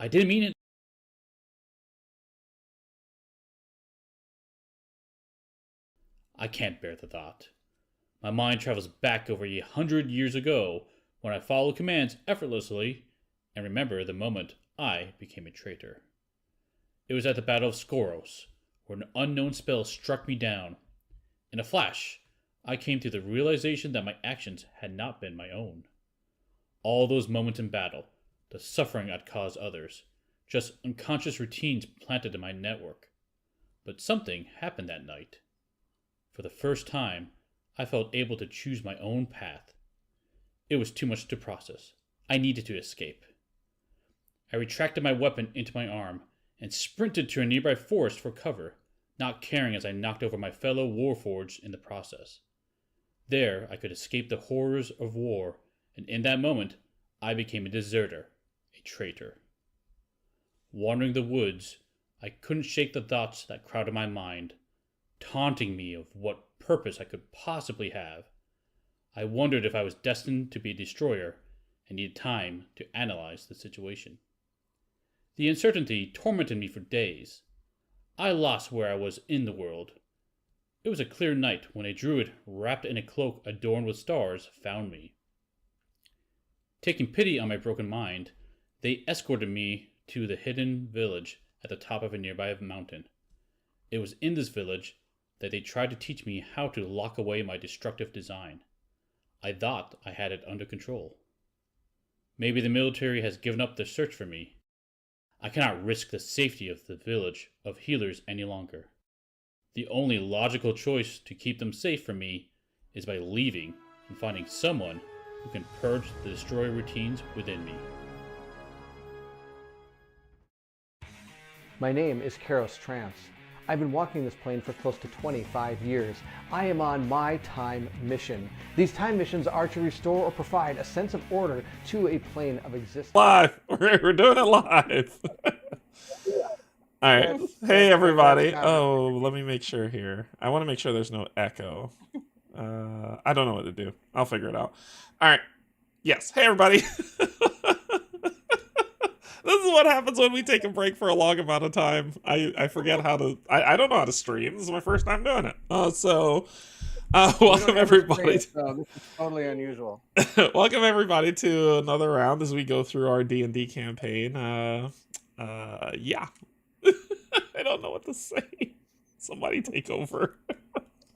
I didn't mean it. I can't bear the thought. My mind travels back over 100 years ago when I followed commands effortlessly and remember the moment I became a traitor. It was at the Battle of Skoros, where an unknown spell struck me down. In a flash, I came to the realization that my actions had not been my own. All those moments in battle, the suffering I'd caused others, just unconscious routines planted in my network. But something happened that night. For the first time, I felt able to choose my own path. It was too much to process. I needed to escape. I retracted my weapon into my arm and sprinted to a nearby forest for cover, not caring as I knocked over my fellow warforged in the process. There, I could escape the horrors of war, and in that moment, I became a deserter, a traitor. Wandering the woods, I couldn't shake the thoughts that crowded my mind, taunting me of what purpose I could possibly have. I wondered if I was destined to be a destroyer and needed time to analyze the situation. The uncertainty tormented me for days. I lost where I was in the world. It was a clear night when a druid wrapped in a cloak adorned with stars found me. Taking pity on my broken mind, they escorted me to the hidden village at the top of a nearby mountain. It was in this village that they tried to teach me how to lock away my destructive design. I thought I had it under control. Maybe the military has given up their search for me. I cannot risk the safety of the village of healers any longer. The only logical choice to keep them safe from me is by leaving and finding someone who can purge the destroyer routines within me. My name is Trance. I've been walking this plane for close to 25 years. I am on my time mission. These time missions are to restore or provide a sense of order to a plane of existence. Live! We're doing it live! Alright. Hey everybody. Oh, let me make sure here. I want to make sure there's no echo. I don't know what to do. I'll figure it out. Alright. Yes. Hey everybody! This is what happens when we take a break for a long amount of time. I forget how to... I don't know how to stream. This is my first time doing it. Welcome everybody. So this is totally unusual. Welcome everybody to another round as we go through our D&D campaign. Yeah. I don't know what to say. Somebody take over.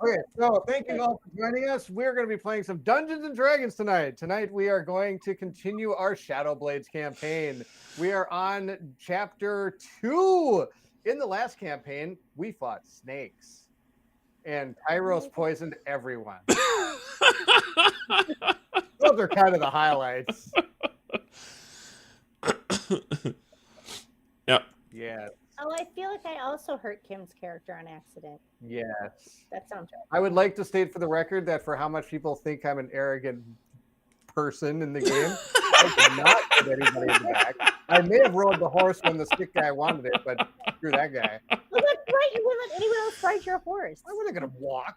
Okay, so thank you all for joining us. We're going to be playing some Dungeons and Dragons tonight. Tonight we are going to continue our Shadow Blades campaign. We are on chapter 2. In the last campaign, we fought snakes. And Tyros poisoned everyone. Those are kind of the highlights. Yep. Yeah. Oh, I feel like I also hurt Kim's character on accident. Yes. That sounds right. I would like to state for the record that for how much people think I'm an arrogant person in the game, I did not put anybody in the back. I may have rolled the horse when the stick guy wanted it, but screw that guy. Well, that's right. You wouldn't let anyone else ride your horse. Why was I going to walk?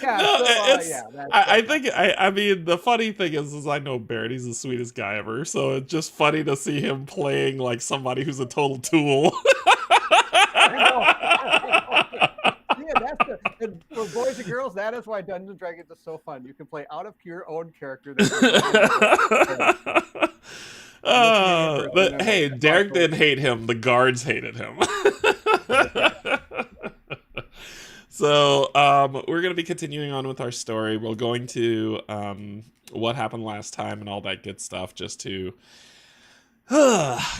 Yeah, No, so, it's, yeah, that's, I think, I mean, the funny thing is I know Barrett, he's the sweetest guy ever, so it's just funny to see him playing like somebody who's a total tool. Yeah, that's for boys and girls, that is why Dungeons and Dragons is so fun. You can play out of your own character. But hey, Derek didn't hate him, the guards hated him. So, we're going to be continuing on with our story. We're going to, what happened last time and all that good stuff, just to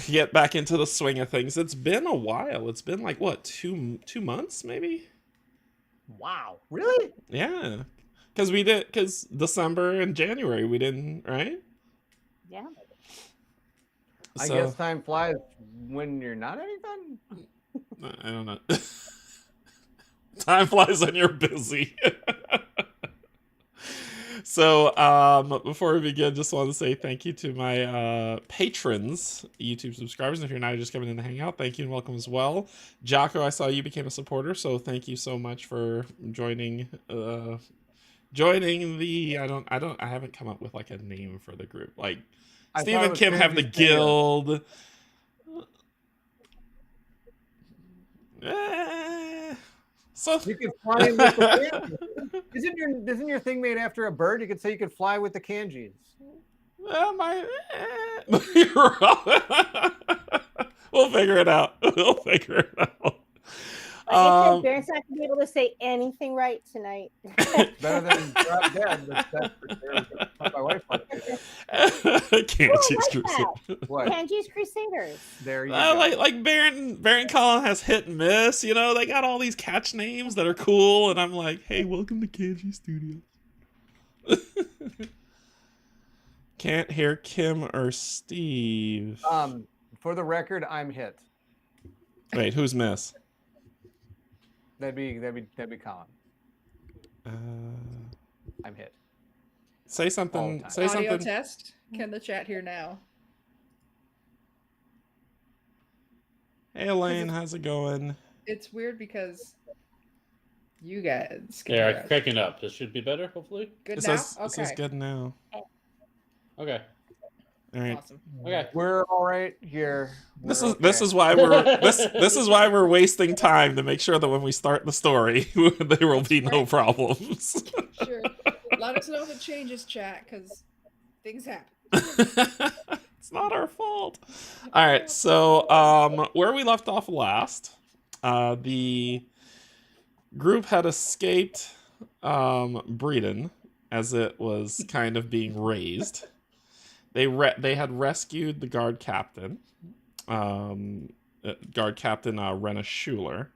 get back into the swing of things. It's been a while. It's been like, what, two months, maybe? Wow. Really? Yeah. Because December and January, we didn't, right? Yeah. I guess time flies when you're not having fun. I don't know. Time flies when you're busy. So, before we begin, just want to say thank you to my patrons, YouTube subscribers. And if you're not just coming in to hang out, thank you and welcome as well. Jocko, I saw you became a supporter, so thank you so much for joining. Joining the I haven't come up with like a name for the group. Like Steve and Kim have the guild. So you can fly in with the Kanji. Isn't your thing made after a bird? You could say you could fly with the Kanjis. We'll figure it out. We'll figure it out. Like I said, Baron's not going to be able to say anything right tonight. Better than drop dead. That's for sure. My wife Kanji's Crusaders. What? Kanji's Crusaders. There you go. Like Baron Colin has hit and miss. You know, they got all these catch names that are cool, and I'm like, hey, welcome to Canje Studios. Can't hear Kim or Steve. For the record, I'm hit. Wait, who's miss? That'd be Colin. I'm hit. Say something. Say Audio something. test. Can the chat hear now? Hey Elaine, how's it going? It's weird because you guys can They hear are us. cracking up. This should be better, hopefully. Good This now? is Okay. good now. Okay. All right. Awesome. Okay. We're all right here. This We're is this okay. is why we're this is why we're wasting time to make sure that when we start the story, there will be no problems. Sure. Let us know if it changes, chat, because things happen. It's not our fault. All right, so where we left off last, the group had escaped Breeden as it was kind of being raised. They had rescued the guard captain, Rena Schuler.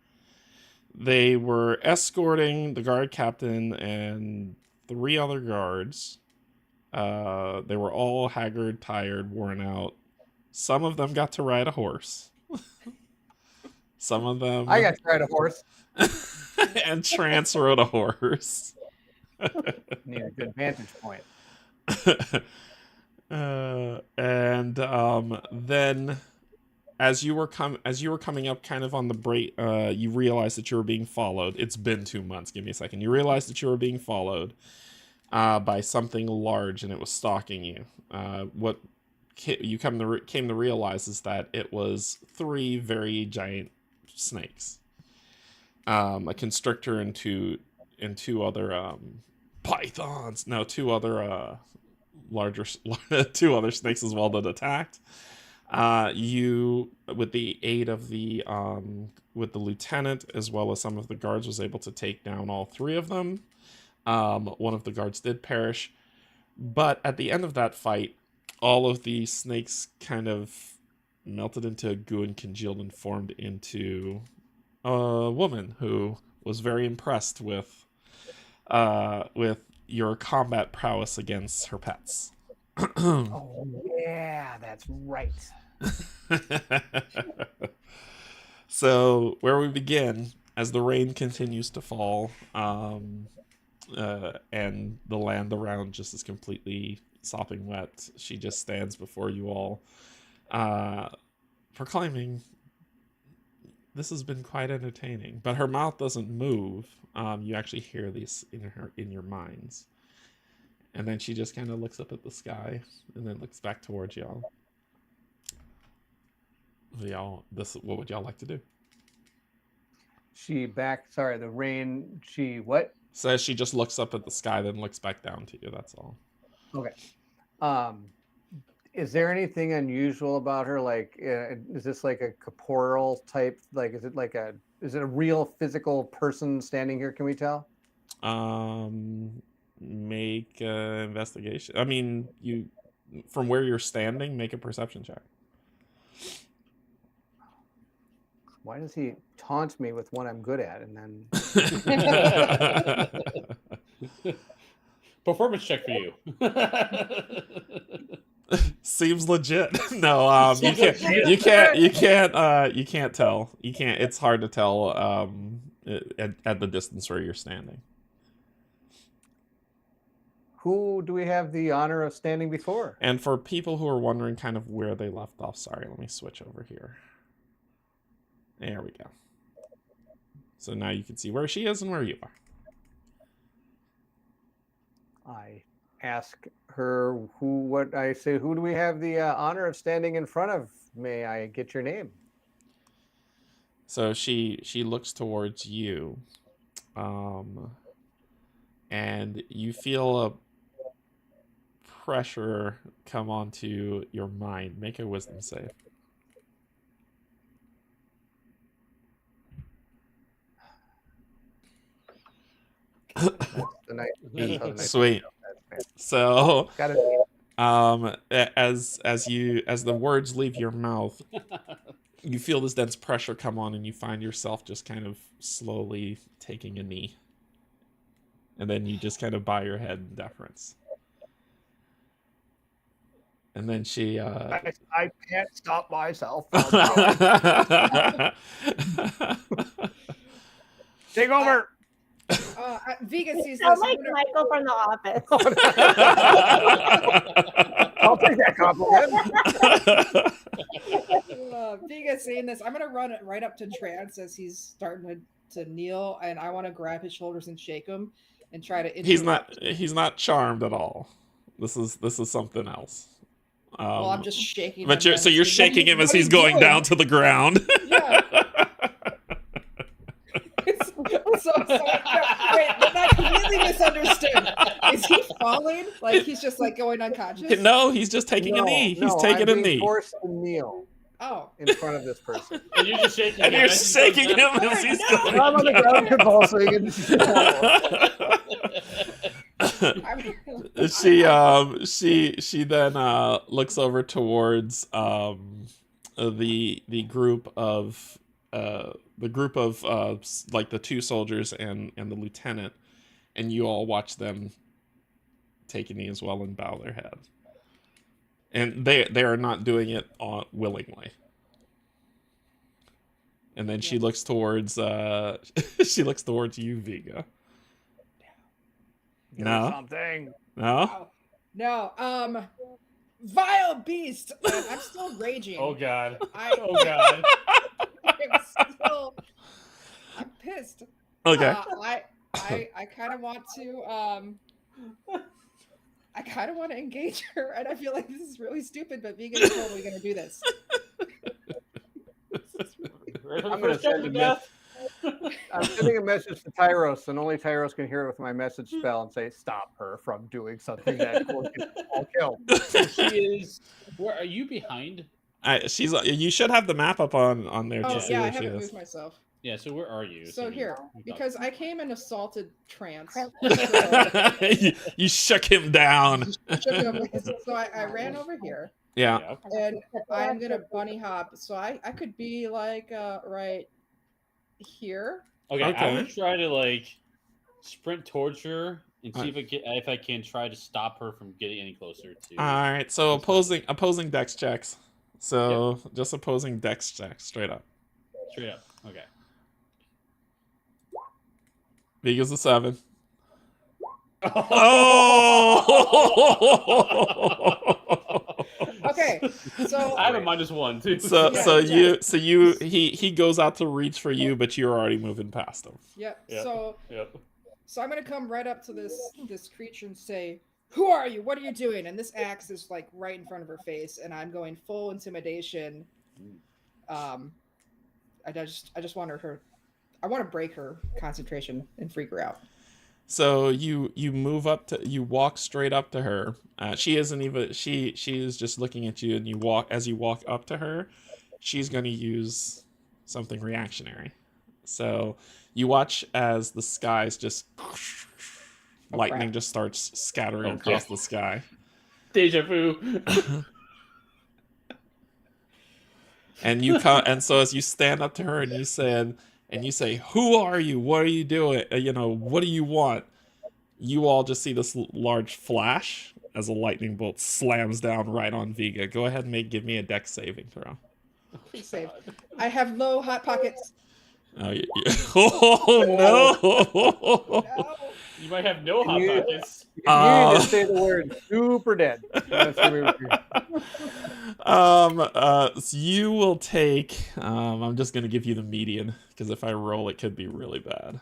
They were escorting the guard captain and 3 other guards. They were all haggard, tired, worn out. Some of them got to ride a horse. Some of them... I got to ride a horse. and Trance rode a horse. Need a good vantage point. Then as you were coming up kind of on the break, you realized that you were being followed. It's been 2 months. Give me a second. You realized that you were being followed by something large, and it was stalking you. What you came to realize is that it was 3 very giant snakes, a constrictor and 2 other pythons. No, 2 other larger 2 other snakes as well that attacked. You, with the aid of the lieutenant as well as some of the guards, was able to take down all 3 of them. One of the guards did perish, but at the end of that fight, all of the snakes kind of melted into a goo and congealed and formed into a woman who was very impressed with your combat prowess against her pets. Oh yeah, that's right. So where we begin, as the rain continues to fall, and the land around just is completely sopping wet, she just stands before you all, proclaiming, "This has been quite entertaining." But her mouth doesn't move. You actually hear this in your minds. And then she just kind of looks up at the sky and then looks back towards y'all. What would y'all like to do? The rain, what? Says she just looks up at the sky, then looks back down to you. That's all. Okay. Is there anything unusual about her? Like, is this like a corporeal type? Like, is it a real physical person standing here? Can we tell? Make an investigation. I mean, from where you're standing, make a perception check. Why does he taunt me with what I'm good at and then... Performance check for you. Seems legit. No, you can't tell. It's hard to tell at the distance where you're standing. who do we have the honor of standing before? And for people who are wondering kind of where they left off, sorry, let me switch over here. There we go. So now you can see where she is and where you are. I ask her who do we have the honor of standing in front of? May I get your name? So she looks towards you. And you feel a pressure come onto your mind. Make a wisdom save. Sweet. So, as the words leave your mouth, you feel this dense pressure come on, and you find yourself just kind of slowly taking a knee, and then you just kind of bow your head in deference. And then she I can't stop myself. Take over. Vega sees Sound this. like Michael from The Office. I'll take that compliment. Vega seeing this. I'm gonna run it right up to Trance as he's starting to kneel, and I want to grab his shoulders and shake him and try to. He's not charmed at all. This is something else. Well, I'm just shaking. But you're shaking him as he's going down to the ground. Yeah. So wait, but I completely misunderstood. Is he falling? Like he's just like going unconscious? No, he's just taking a knee. He's taking a knee. Forced to kneel. Oh. In front of this person. And you're just shaking him. And you're shaking him as he's going. I'm on the ground convulsing. She then looks over towards the group of like the two soldiers and the lieutenant, and you all watch them take a knee as well and bow their head. And they are not doing it willingly. And then she looks towards you, Vega. No. Something. No. No. Vile beast. I'm still raging. Oh God. Oh God. I'm pissed. Okay. I kind of want to engage her, and I feel like this is really stupid, but Vegan is totally going to do this. I'm sending a message to Tyros, and only Tyros can hear it with my message spell and say, "Stop her from doing something that will kill." So she is. Where are you behind? You should have the map up on there to see where she is. I haven't moved myself. Yeah, so where are you? So here, because I came and assaulted Trance. You shook him down. So I ran over here. Yeah. And I'm gonna bunny hop, so I could be like right here. Okay. I would try to like sprint towards her and see if I can try to stop her from getting any closer to. All right. So opposing dex checks. So just opposing dex checks, straight up. Straight up. Okay. Vega's a 7. Oh! Okay, so I have a -1 too. He goes out to reach for you, but you're already moving past him. Yep. So I'm gonna come right up to this creature and say, "Who are you? What are you doing?" And this axe is like right in front of her face, and I'm going full intimidation. I just want her. I want to break her concentration and freak her out. So you walk straight up to her. She isn't even she is just looking at you, and you walk up to her. She's going to use something reactionary. So you watch as the skies just lightning just starts scattering across the sky. Deja vu. And so as you stand up to her and you say, "Who are you? What are you doing? What do you want?" You all just see this large flash as a lightning bolt slams down right on Vega. Go ahead and give me a dex saving throw. Please save. I have low hot pockets. Oh, no! You might have no hot You- pockets. You need to say the word super dead. That's what we were So you will take. I'm just gonna give you the median because if I roll, it could be really bad.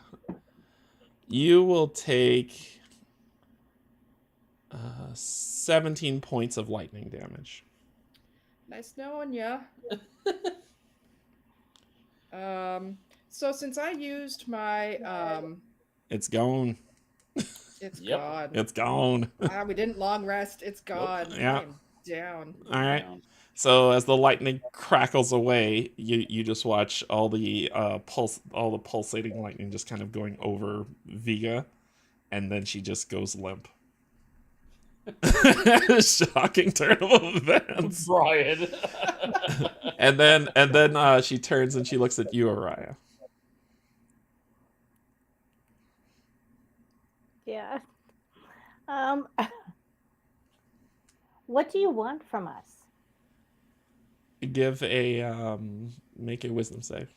You will take 17 points of lightning damage. Nice knowing ya. So since I used my It's gone. it's Yep. gone. It's gone. We didn't long rest. It's gone. Yeah. I'm down. All right. Down. So as the lightning crackles away, you just watch all the pulsating lightning just kind of going over Viga, and then she just goes limp. Shocking turn of events. Brian. And then she turns and she looks at you, Araya. Yeah. What do you want from us? Give a make a wisdom save.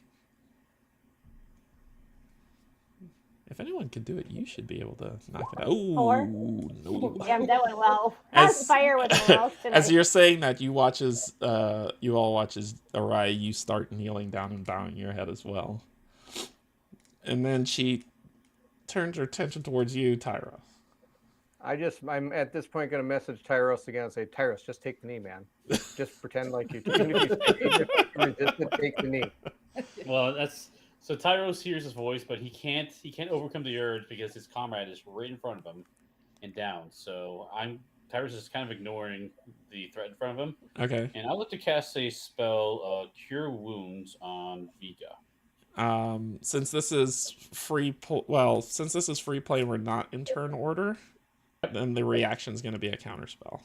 If anyone can do it, you should be able to knock it out. Oh, 4? no. Damn, that went well. How's fire with the mouse tonight? As you're saying that, you all watch as Araya, you start kneeling down and bowing your head as well. And then she turns her attention towards you, Tyra. I'm at this point going to message Tyros again and say, Tyros, just take the knee, man. Just pretend like you even if you resist it, take the knee. Well, that's so Tyros hears his voice, but he can't overcome the urge because his comrade is right in front of him and down. So Tyros is kind of ignoring the threat in front of him. Okay. And I'd like to cast a spell, Cure Wounds on Vika. Since this is free play, and we're not in turn order, then the reaction is going to be a counter spell.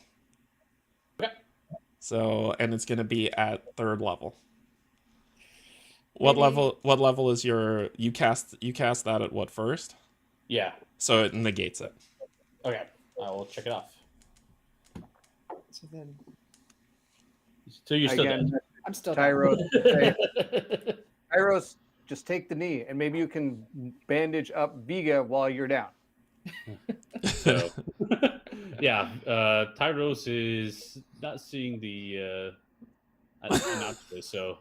Okay. So, and it's going to be at 3rd level. What level is your you cast that at what, 1st? Yeah. So it negates it. Okay. I will check it off. So then So you're still Again, dead. I'm still down. Tyros, Tyros, just take the knee, and maybe you can bandage up Viga while you're down. So, yeah, Tyros is not seeing the announcement, so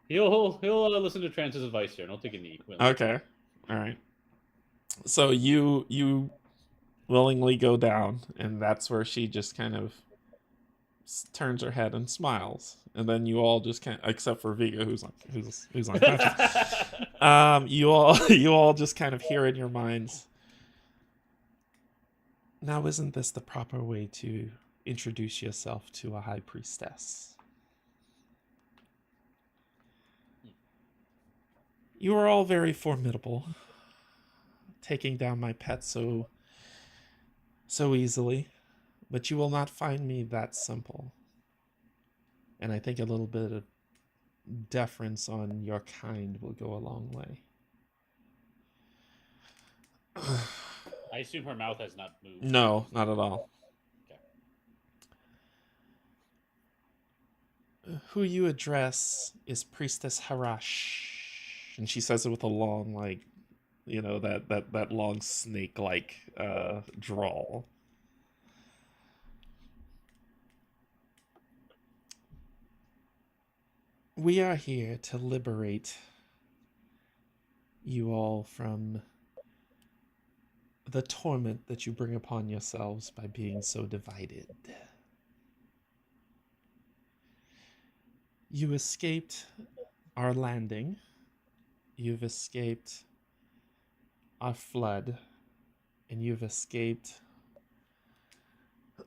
he'll listen to Trance's advice here, and he'll take a knee. Okay. All right. So you willingly go down, and that's where she just kind of turns her head and smiles, and then you all just except for Viga, who's unconscious. You all just kind of hear in your minds. Now, isn't this the proper way to introduce yourself to a high priestess? You are all very formidable, taking down my pet so easily, but you will not find me that simple. And I think a little bit of deference on your kind will go a long way. I assume her mouth has not moved. No, not at all. Okay. Who you address is Priestess Harash. And she says it with a long, that long snake-like drawl. We are here to liberate you all from the torment that you bring upon yourselves by being so divided. You escaped our landing. You've escaped our flood. And you've escaped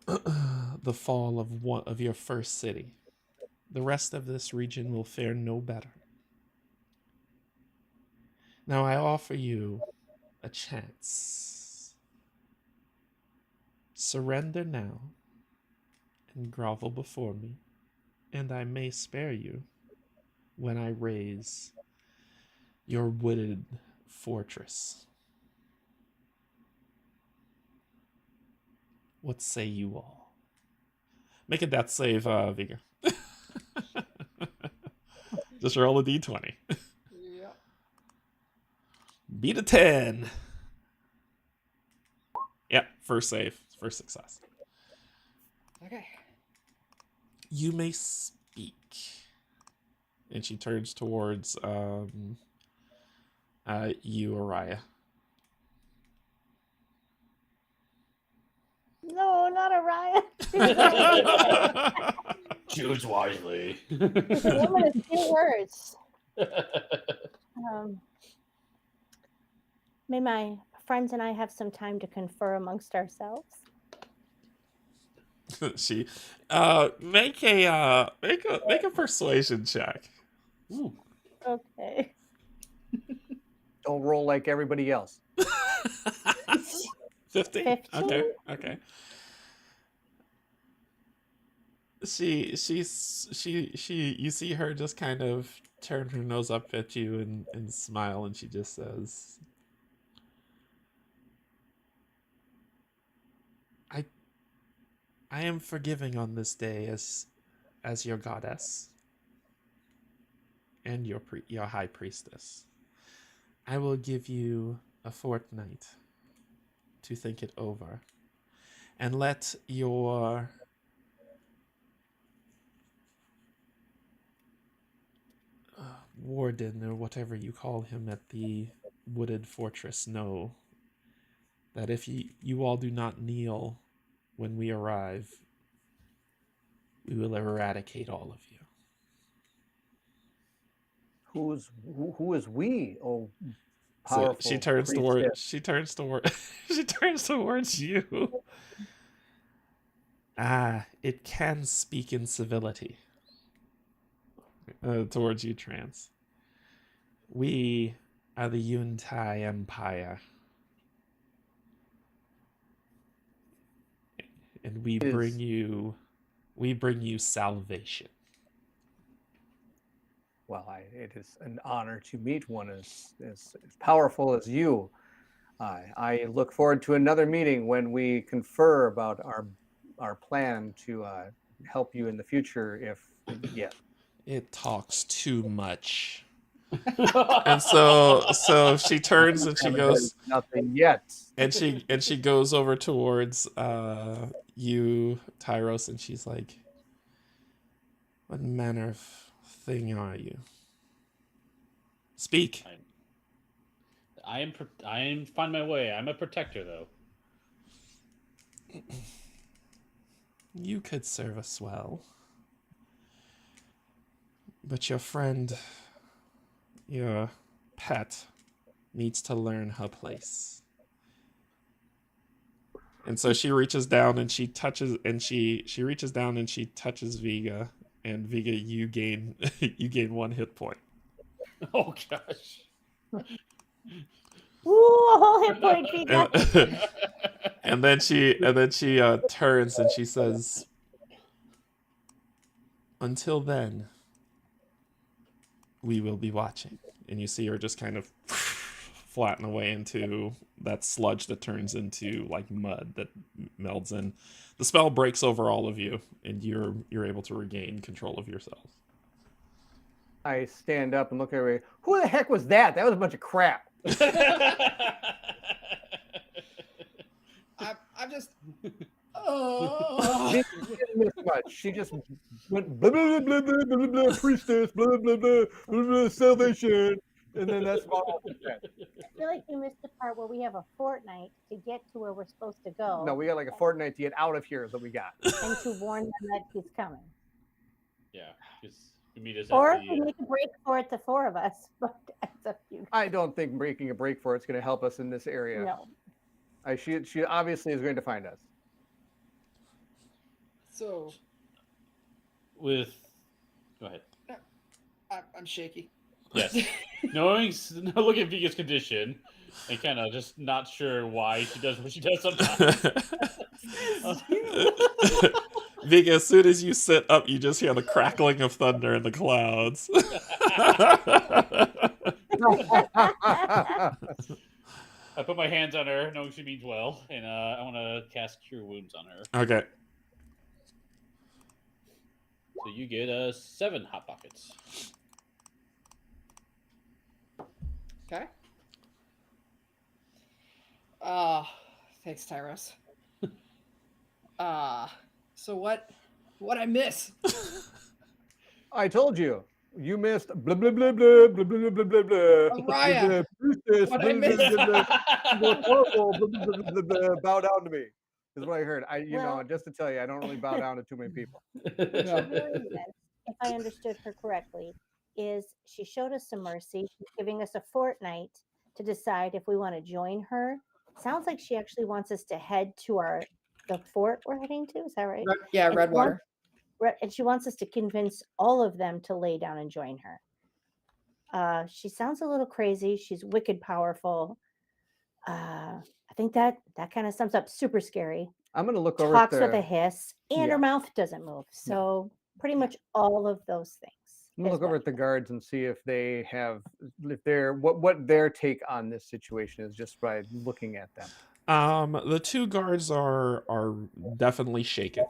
the fall of your first city. The rest of this region will fare no better. Now I offer you a chance. Surrender now and grovel before me, and I may spare you when I raise your wooded fortress. What say you all? Make a death save, Vigor. Just roll a d20. Yeah. Beat a 10. Yep, first save, first success. Okay. You may speak. And she turns towards you, Araya. No, not Araya. Choose wisely. She's a woman of few words. May my friends and I have some time to confer amongst ourselves? She make a persuasion check. Ooh. Okay. Don't roll like everybody else. 15? 15? Okay. She you see her just kind of turn her nose up at you and smile, and she just says, I am forgiving on this day as your goddess and your high priestess. I will give you a fortnight to think it over and let your warden, or whatever you call him at the wooded fortress, know that if you all do not kneel when we arrive, we will eradicate all of you. Who is we? Oh, So powerful. she turns towards you. It can speak in civility. Towards you, Trance. We are the Yuntai Empire, and we bring you salvation. Well, it is an honor to meet one as powerful as you. I look forward to another meeting when we confer about our plan to help you in the future. If yes, It talks too much. And so she turns and she goes, nothing yet. And she goes over towards you, Tyros, and she's like, what manner of thing are you? Speak. I am finding my way. I'm a protector, though. You could serve us well, but your friend, your pet, needs to learn her place. And so she reaches down and she touches, and she reaches down and she touches Vega, and Vega, you gain 1 hit point. Oh gosh. Ooh, a whole hit point, Vega. And then she turns and she says, until then, we will be watching. And you see her just kind of flatten away into that sludge that turns into like mud that melds in. The spell breaks over all of you, and you're able to regain control of yourselves. I stand up and look at her. Who the heck was that? That was a bunch of crap. I'm just. She didn't miss much. She just went blah blah blah blah blah blah, blah priestess blah blah blah blah blah salvation, and then that's about all she said. I feel like you missed the part where we have a fortnight to get to where we're supposed to go. No, we got like a fortnight to get out of here is what we got. And to warn them that he's coming. Yeah, because we meet us Or at we make a break for it, the four of us. But it's up to you. I don't think making a break for it's going to help us in this area. No. She obviously is going to find us. So. Go ahead. I'm shaky. Yes. Look at Vega's condition, and kind of just not sure why she does what she does sometimes. Vega, as soon as you sit up, you just hear the crackling of thunder in the clouds. I put my hands on her, knowing she means well, and I want to cast Cure Wounds on her. Okay. So you get 7 Hot Pockets. Okay. Thanks, Tyros. So what I miss? I told you. You missed blah blah blah blah blah blah blah blah blah. Araya, Priestess, what blah, I blah, missed? blah, blah, blah, horrible, blah, blah, blah, blah, blah, bow down to me. Is what I heard. You know, Well- just to tell you, I don't really bow down to too many people. No. Really is, if I understood her correctly, is she showed us some mercy. She's giving us a fortnight to decide if we want to join her. Sounds like she actually wants us to head to the fort we're heading to. Is that right? Yeah, And Redwater. And she wants us to convince all of them to lay down and join her. She sounds a little crazy. She's wicked powerful. I think that kind of sums up super scary. I'm gonna look over Talks at with a the. hiss, and Yeah. her mouth doesn't move. So pretty much all of those things. I'm gonna is look over what at the she- guards and see if they have, if they're what their take on this situation is, just by looking at them. The two guards are definitely shaken.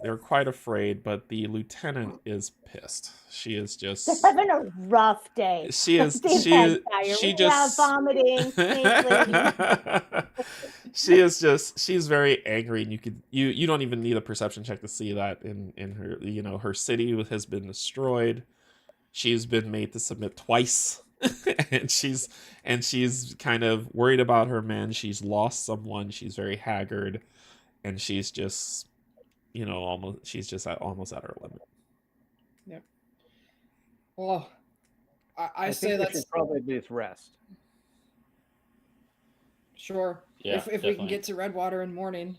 They're quite afraid, but the lieutenant is pissed. She is just They're having a rough day. she is The she vampire, just vomiting, snake lady. she's very angry, and you don't even need a perception check to see that in her. You know, her city has been destroyed. She's been made to submit twice. and she's kind of worried about her men. She's lost someone. She's very haggard, and she's just almost at her limit. Yep. Well, I think say we let's should probably at least rest. sure. Yeah, if we can definitely. get to Redwater in the morning,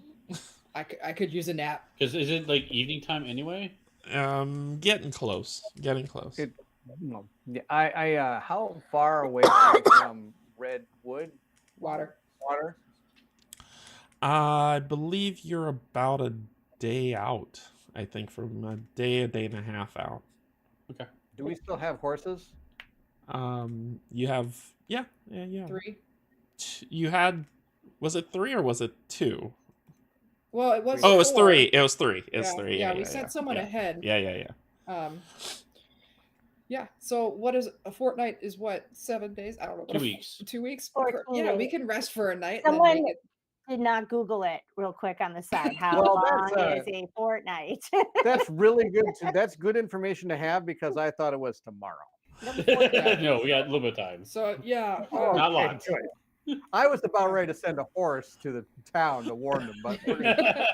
I could use a nap. Because is it like evening time anyway? Getting close. It- No, yeah. I how far away are you from Redwood Water. Water? I believe you're about a day out. I think from a day and a half out. Do we still have horses? You have yeah. 3. You had, was it 3 or was it 2? Well, it was. Oh, it was 4. 3. It was 3. It's Yeah, 3. Yeah, we sent someone yeah. ahead. Yeah. Yeah. So what is a fortnight? Is what 7 days? I don't know. 2 weeks. 2 weeks. 14 Yeah, we days. can rest for a night. and then Someone make it- did not Google it real quick on the side. How Well, long that's, is a fortnight? That's really good. That's good information to have because I thought it was tomorrow. No, we got a little bit of time. So yeah. Not Okay, lots. good. I was about ready to send a horse to the town to warn them, but we're gonna-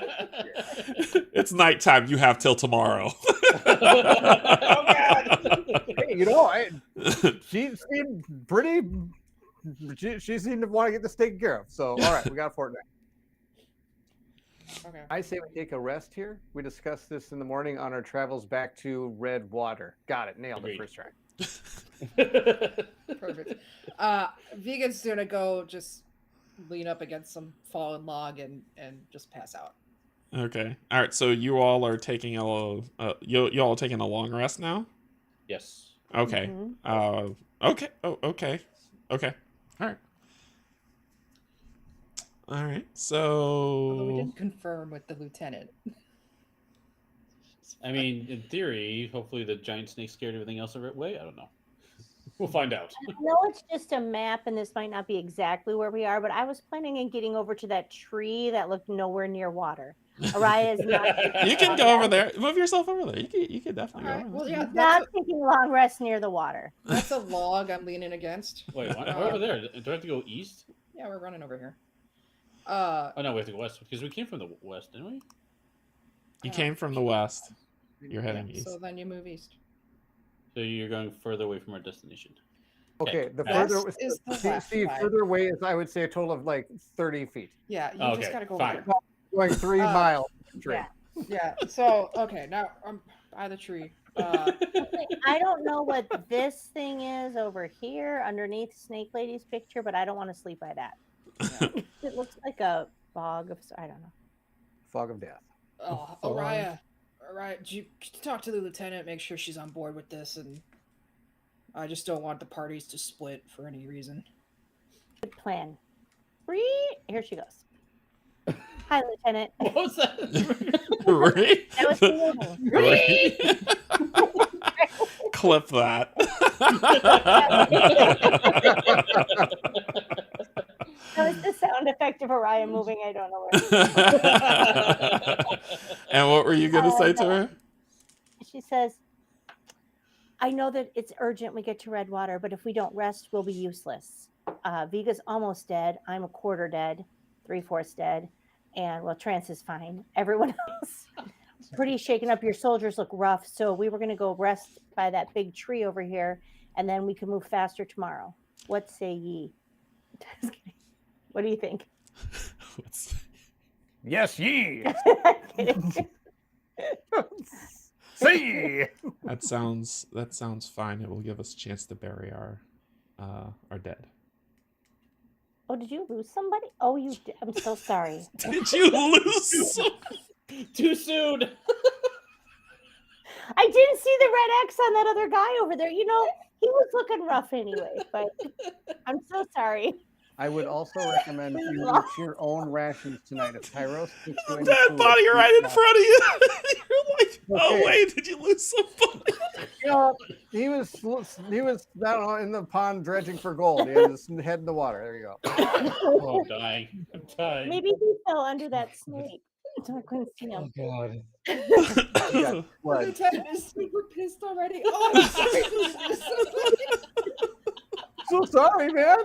It's nighttime. You have till tomorrow. Oh, God. hey, you know, she seemed pretty. She seemed to want to get this taken care of. So, all right, we got a fortnight. Okay. I say we take a rest here. We discussed this in the morning on our travels back to Redwater. Got it. Nailed it Agreed. first try. Perfect. Vegan's gonna go just lean up against some fallen log and just pass out. Okay. All right. So you all are taking you all taking a long rest now. Yes. Okay. Mhm. Okay. Oh, okay. Okay. All right. All right. Although we So didn't confirm with the lieutenant. I mean, in theory, hopefully the giant snake scared everything else away. I don't know. We'll find out. I know it's just a map, and this might not be exactly where we are, but I was planning on getting over to that tree that looked nowhere near water. Araya is not. you can go over there. Move yourself over there. You can definitely All go right. over Well, there. yeah, Not taking a long rest near the water. that's a log I'm leaning against. Wait, why over there? Do I have to go east? Yeah, we're running over here. Oh no, we have to go west because we came from the west, didn't we? You came from the west. You're heading east. So then you move east. So you're going further away from our destination. Okay, the West further is the left see side. further away is I would say a total of like 30 feet. Yeah, you Okay, just gotta go fine. over Going 3 miles. Straight. Yeah. there. Yeah. So okay, now I'm by the tree. I don't know what this thing is over here underneath Snake Lady's picture, but I don't want to sleep by that. It looks like a fog of. I don't know. Fog of death. Oh, Araya. Alright, you talk to the lieutenant, make sure she's on board with this, and I just don't want the parties to split for any reason. Good plan. Here she goes. Hi, Lieutenant. What was that? Right? That was beautiful. Right? Clip that. That was the sound effect of Orion moving. I don't know where. And what were you going to say to her? She says, I know that it's urgent we get to Redwater, but if we don't rest, we'll be useless. Viga's almost dead. I'm a quarter dead, 3/4 dead. And, well, Trance is fine. Everyone else pretty shaken up. Your soldiers look rough. So we were going to go rest by that big tree over here, and then we can move faster tomorrow. What say ye? What do you think? Yes, ye. See. That sounds fine. It will give us a chance to bury our dead. Oh, did you lose somebody? Oh, you did. I'm so sorry. Did you lose? Too soon. I didn't see the red X on that other guy over there. You know, he was looking rough anyway, but I'm so sorry. I would also recommend you eat your own rations tonight. If Tyros takes you any That food, body right in front of you. You're like, oh Okay. wait, did you lose somebody? You know, he was I don't know, in the pond dredging for gold. He had his head in the water. There you go. Oh, I'm dying. I'm dying. Maybe he fell under that snake. So I couldn't see him. God. The Blood. lieutenant is super pissed already. Oh, I'm sorry. So sorry, man.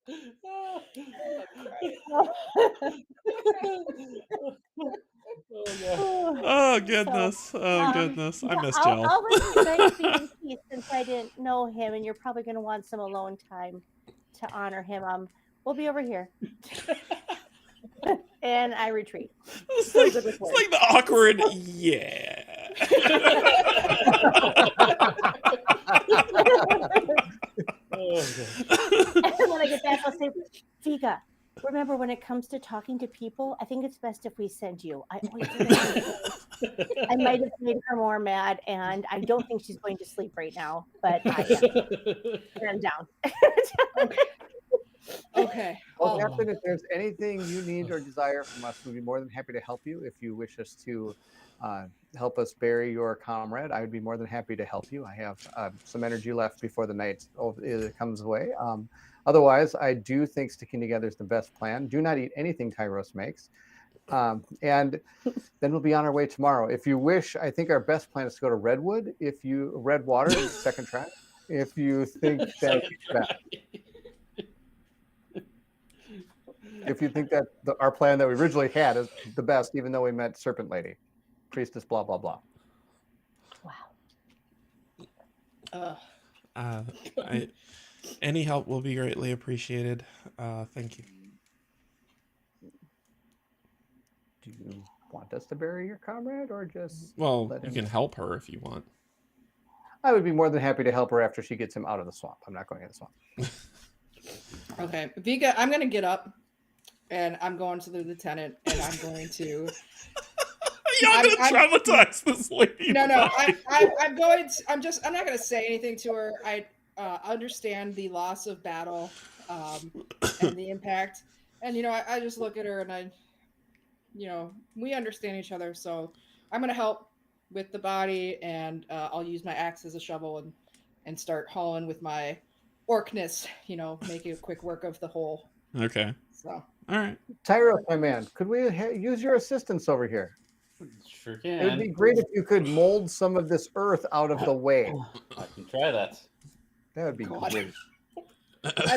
Oh goodness. Oh goodness. I missed I'll y'all. let you guys be in peace since I didn't know him, and you're probably going to want some alone time to honor him. We'll be over here. And I retreat. It's like the awkward yeah. And when I get back, I'll say, Vika, remember when it comes to talking to people, I think it's best if we send you. I always do that. I might have made her more mad, and I don't think she's going to sleep right now, but I'm down. Okay. Well, Captain, if there's anything you need or desire from us, we'd be more than happy to help you. If you wish us to help us bury your comrade, I would be more than happy to help you. I have some energy left before the night comes away. Otherwise, I do think sticking together is the best plan. Do not eat anything Tyros makes. And then we'll be on our way tomorrow. If you wish, I think our best plan is to go to Redwood. Redwater, second track. If you think that if you think that our plan that we originally had is the best, even though we met Serpent Lady, priestess, blah blah blah. Wow. Any help will be greatly appreciated. Thank you. Do you want us to bury your comrade, or just you can help her if you want. I would be more than happy to help her after she gets him out of the swamp. I'm not going in the swamp. Okay, Vika, I'm gonna get up, and I'm going to the lieutenant, and I'm going to. Y'all gonna traumatize this lady. No, I'm going to. I'm not gonna say anything to her. I understand the loss of battle, and the impact, and I just look at her and we understand each other, so I'm gonna help with the body, and I'll use my axe as a shovel and start hauling with my orcness, making a quick work of the hole. Okay. So. All right. Tyros, my man, could we use your assistance over here? Sure can. It would be great if you could mold some of this earth out of the way. I can try that. That would be great.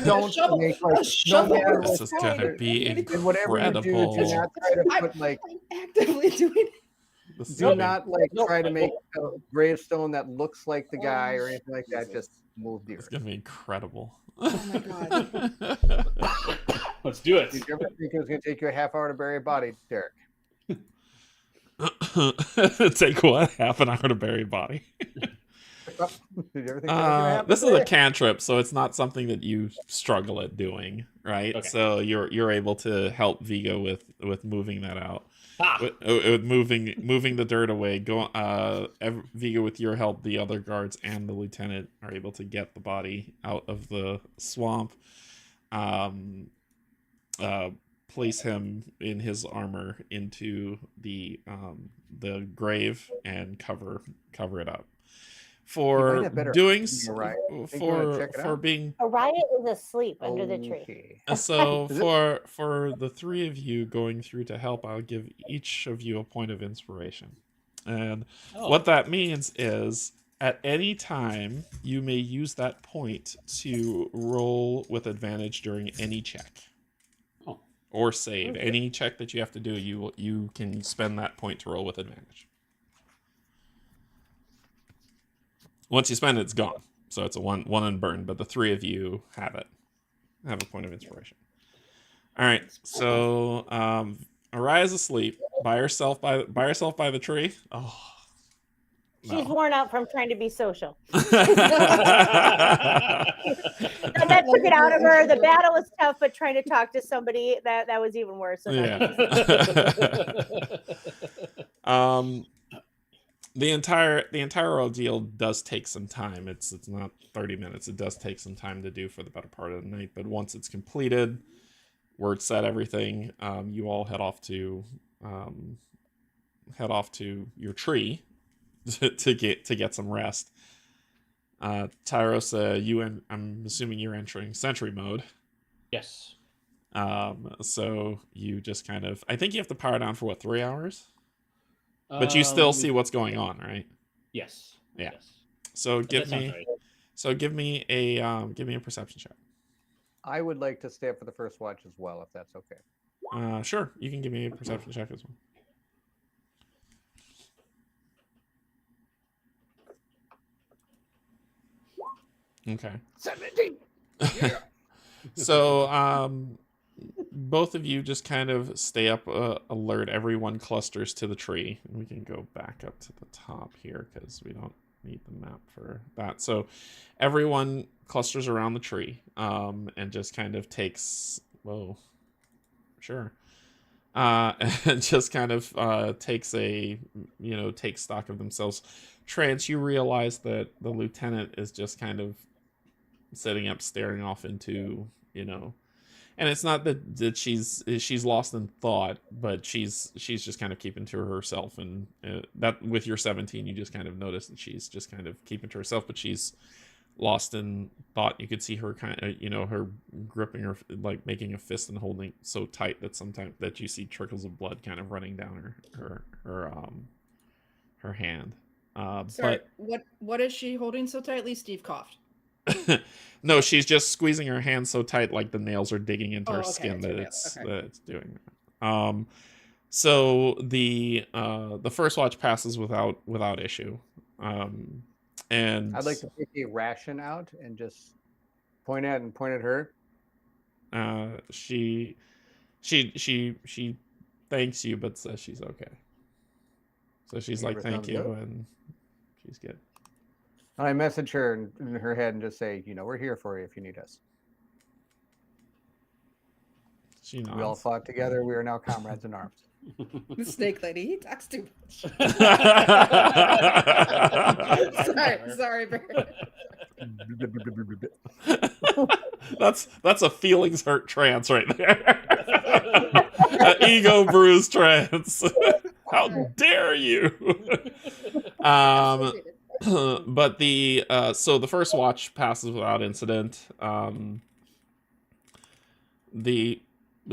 Don't make This is gonna be incredible. Whatever you do not try to put I'm actively doing it. Do not try to make a gravestone that looks like the guy or anything like that. Just move the earth. It's gonna be incredible. Oh my god. Let's do it. Did you ever think it was going to take you a half hour to bury a body, Derek? Take what? Half an hour to bury a body? Did you ever think this is a cantrip, so it's not something that you struggle at doing, right? Okay. So you're able to help Vigo with moving that out. With moving the dirt away. Vigo, with your help, the other guards and the lieutenant are able to get the body out of the swamp. Place him in his armor into the grave and cover it up. for have better doing idea, right? Think you wanna check it for out? being Araya is asleep under the tree. Okay. so Is it- for the three of you going through to help, I'll give each of you a point of inspiration. And Oh. what that means is at any time you may use that point to roll with advantage during any check. Oh. Or save. Okay. Any check that you have to do, you can spend that point to roll with advantage. Once you spend it, it's gone. So it's a one and burn, but the three of you have it. Have a point of inspiration. All right. So Araya's asleep by herself by the tree. Oh. She's No. worn out from trying to be social. Yeah. And that took it out of her. The battle was tough, but trying to talk to somebody that was even worse. So The entire ordeal does take some time. It's not 30 minutes. It does take some time to do for the better part of the night. But once it's completed, word set, everything, you all head off to your tree to get some rest. Tyros, I'm assuming you're entering sentry mode. Yes. So you just kind of, I think you have to power down for 3 hours? But you still see what's going on, right? Yes. Yeah. Yes. So That give sounds me right. give me a perception check. I would like to stay up for the first watch as well, if that's okay. Sure, you can give me a perception check as well. Okay. 17. So both of you just kind of stay up alert. Everyone clusters to the tree. And we can go back up to the top here because we don't need the map for that. So everyone clusters around the tree and just kind of takes, and just kind of takes stock of themselves. Trance, you realize that the lieutenant is just kind of sitting up staring off into, and it's not that she's lost in thought, but she's just kind of keeping to herself. And that with your 17, you just kind of notice that she's just kind of keeping to herself, but she's lost in thought. You could see her kind of, her gripping her, like making a fist and holding so tight that sometimes that you see trickles of blood kind of running down her hand. Sorry, what is she holding so tightly? Steve coughed. No, she's just squeezing her hand so tight, like the nails are digging into her okay, skin, that okay. it's doing that. So the first watch passes without issue. And I'd like to take a ration out and just point at her. She thanks you, but says she's okay. So she's like, thank you, and she's good. And I message her in her head and just say, we're here for you if you need us. She nods. We all fought together. We are now comrades in arms. The snake lady, he talks too much. sorry, Barry. That's a feelings hurt trance right there. Ego bruised trance. How dare you? But so the first watch passes without incident.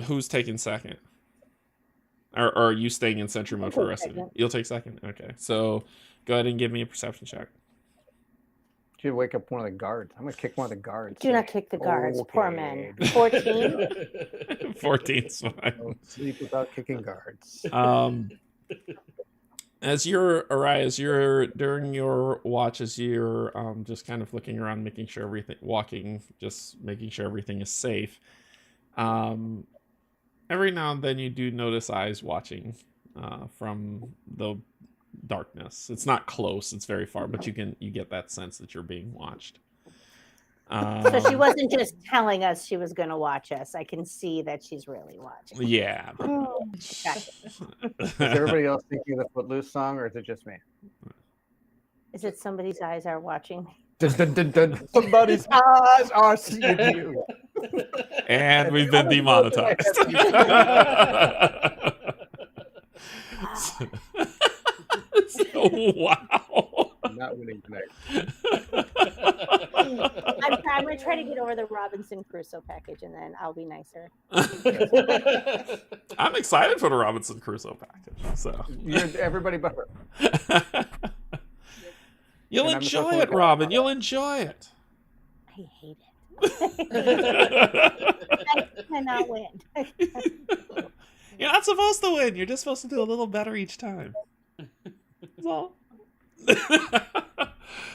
Who's taking second? Or are you staying in sentry mode for the rest of it? You'll take second? Okay. So go ahead and give me a perception check. Should wake up one of the guards. I'm going to kick one of the guards. Do not kick the guards. Poor men. 14? 14's fine. Don't sleep without kicking guards. As you're during your watch, as you're just kind of looking around, making sure everything is safe. Every now and then you do notice eyes watching from the darkness. It's not close; it's very far, but you get that sense that you're being watched. So she wasn't just telling us she was going to watch us. I can see that she's really watching. Yeah. Gotcha. Is everybody else thinking of the Footloose song, or is it just me? Is it somebody's eyes are watching? Dun, dun, dun, dun. Somebody's eyes are seeing you. And we've been demonetized. I'm not winning training tonight. I'm going to try to get over the Robinson Crusoe package, and then I'll be nicer. I'm excited for the Robinson Crusoe package. So Everybody but her. You'll And I'm enjoy supposed it, to- Robin. You'll enjoy it. I hate it. I cannot win. You're not supposed to win. You're just supposed to do a little better each time. That's all.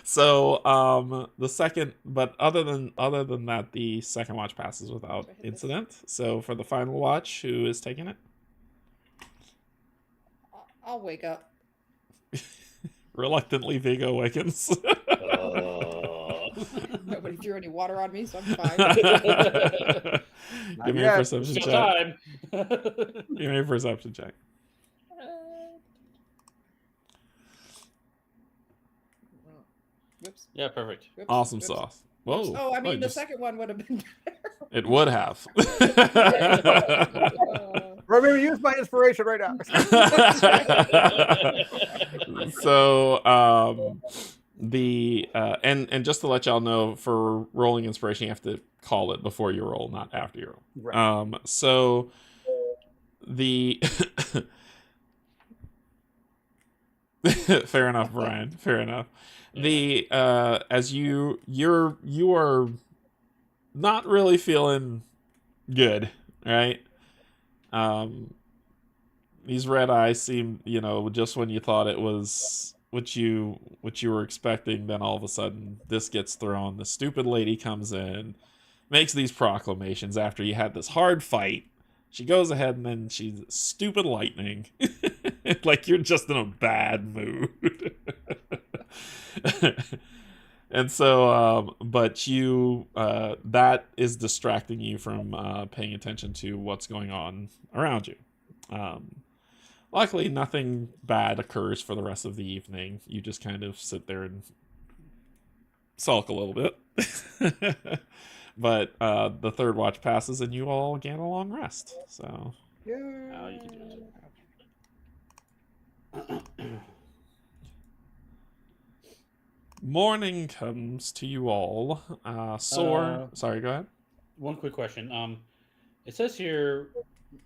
So, the second, but other than that, the second watch passes without incident. So, for the final watch, who is taking it? I'll wake up. Reluctantly, Vigo awakens. Nobody threw any water on me, so I'm fine. Give me a yet. perception Still check. time. Give me a perception check. Whoops. Yeah, perfect. Whoops, Awesome whoops. sauce. Whoa. Oh, I mean, the just- second one would have been better. It would have. Remember, use my inspiration right now. So, and just to let y'all know, for rolling inspiration, you have to call it before you roll, not after you roll. Right. So the fair enough, Brian. Fair enough. The as you are not really feeling good, right? These red eyes seem, just when you thought it was what you were expecting, then all of a sudden this gets thrown. The stupid lady comes in, makes these proclamations after you had this hard fight. She goes ahead and then she's stupid lightning. Like you're just in a bad mood. And so, but you, that is distracting you from paying attention to what's going on around you. Luckily, nothing bad occurs for the rest of the evening. You just kind of sit there and sulk a little bit. But the third watch passes and you all gain a long rest. So, Yeah. Now you can do it. morning comes to you all. Sorry, go ahead. One quick question. It says here,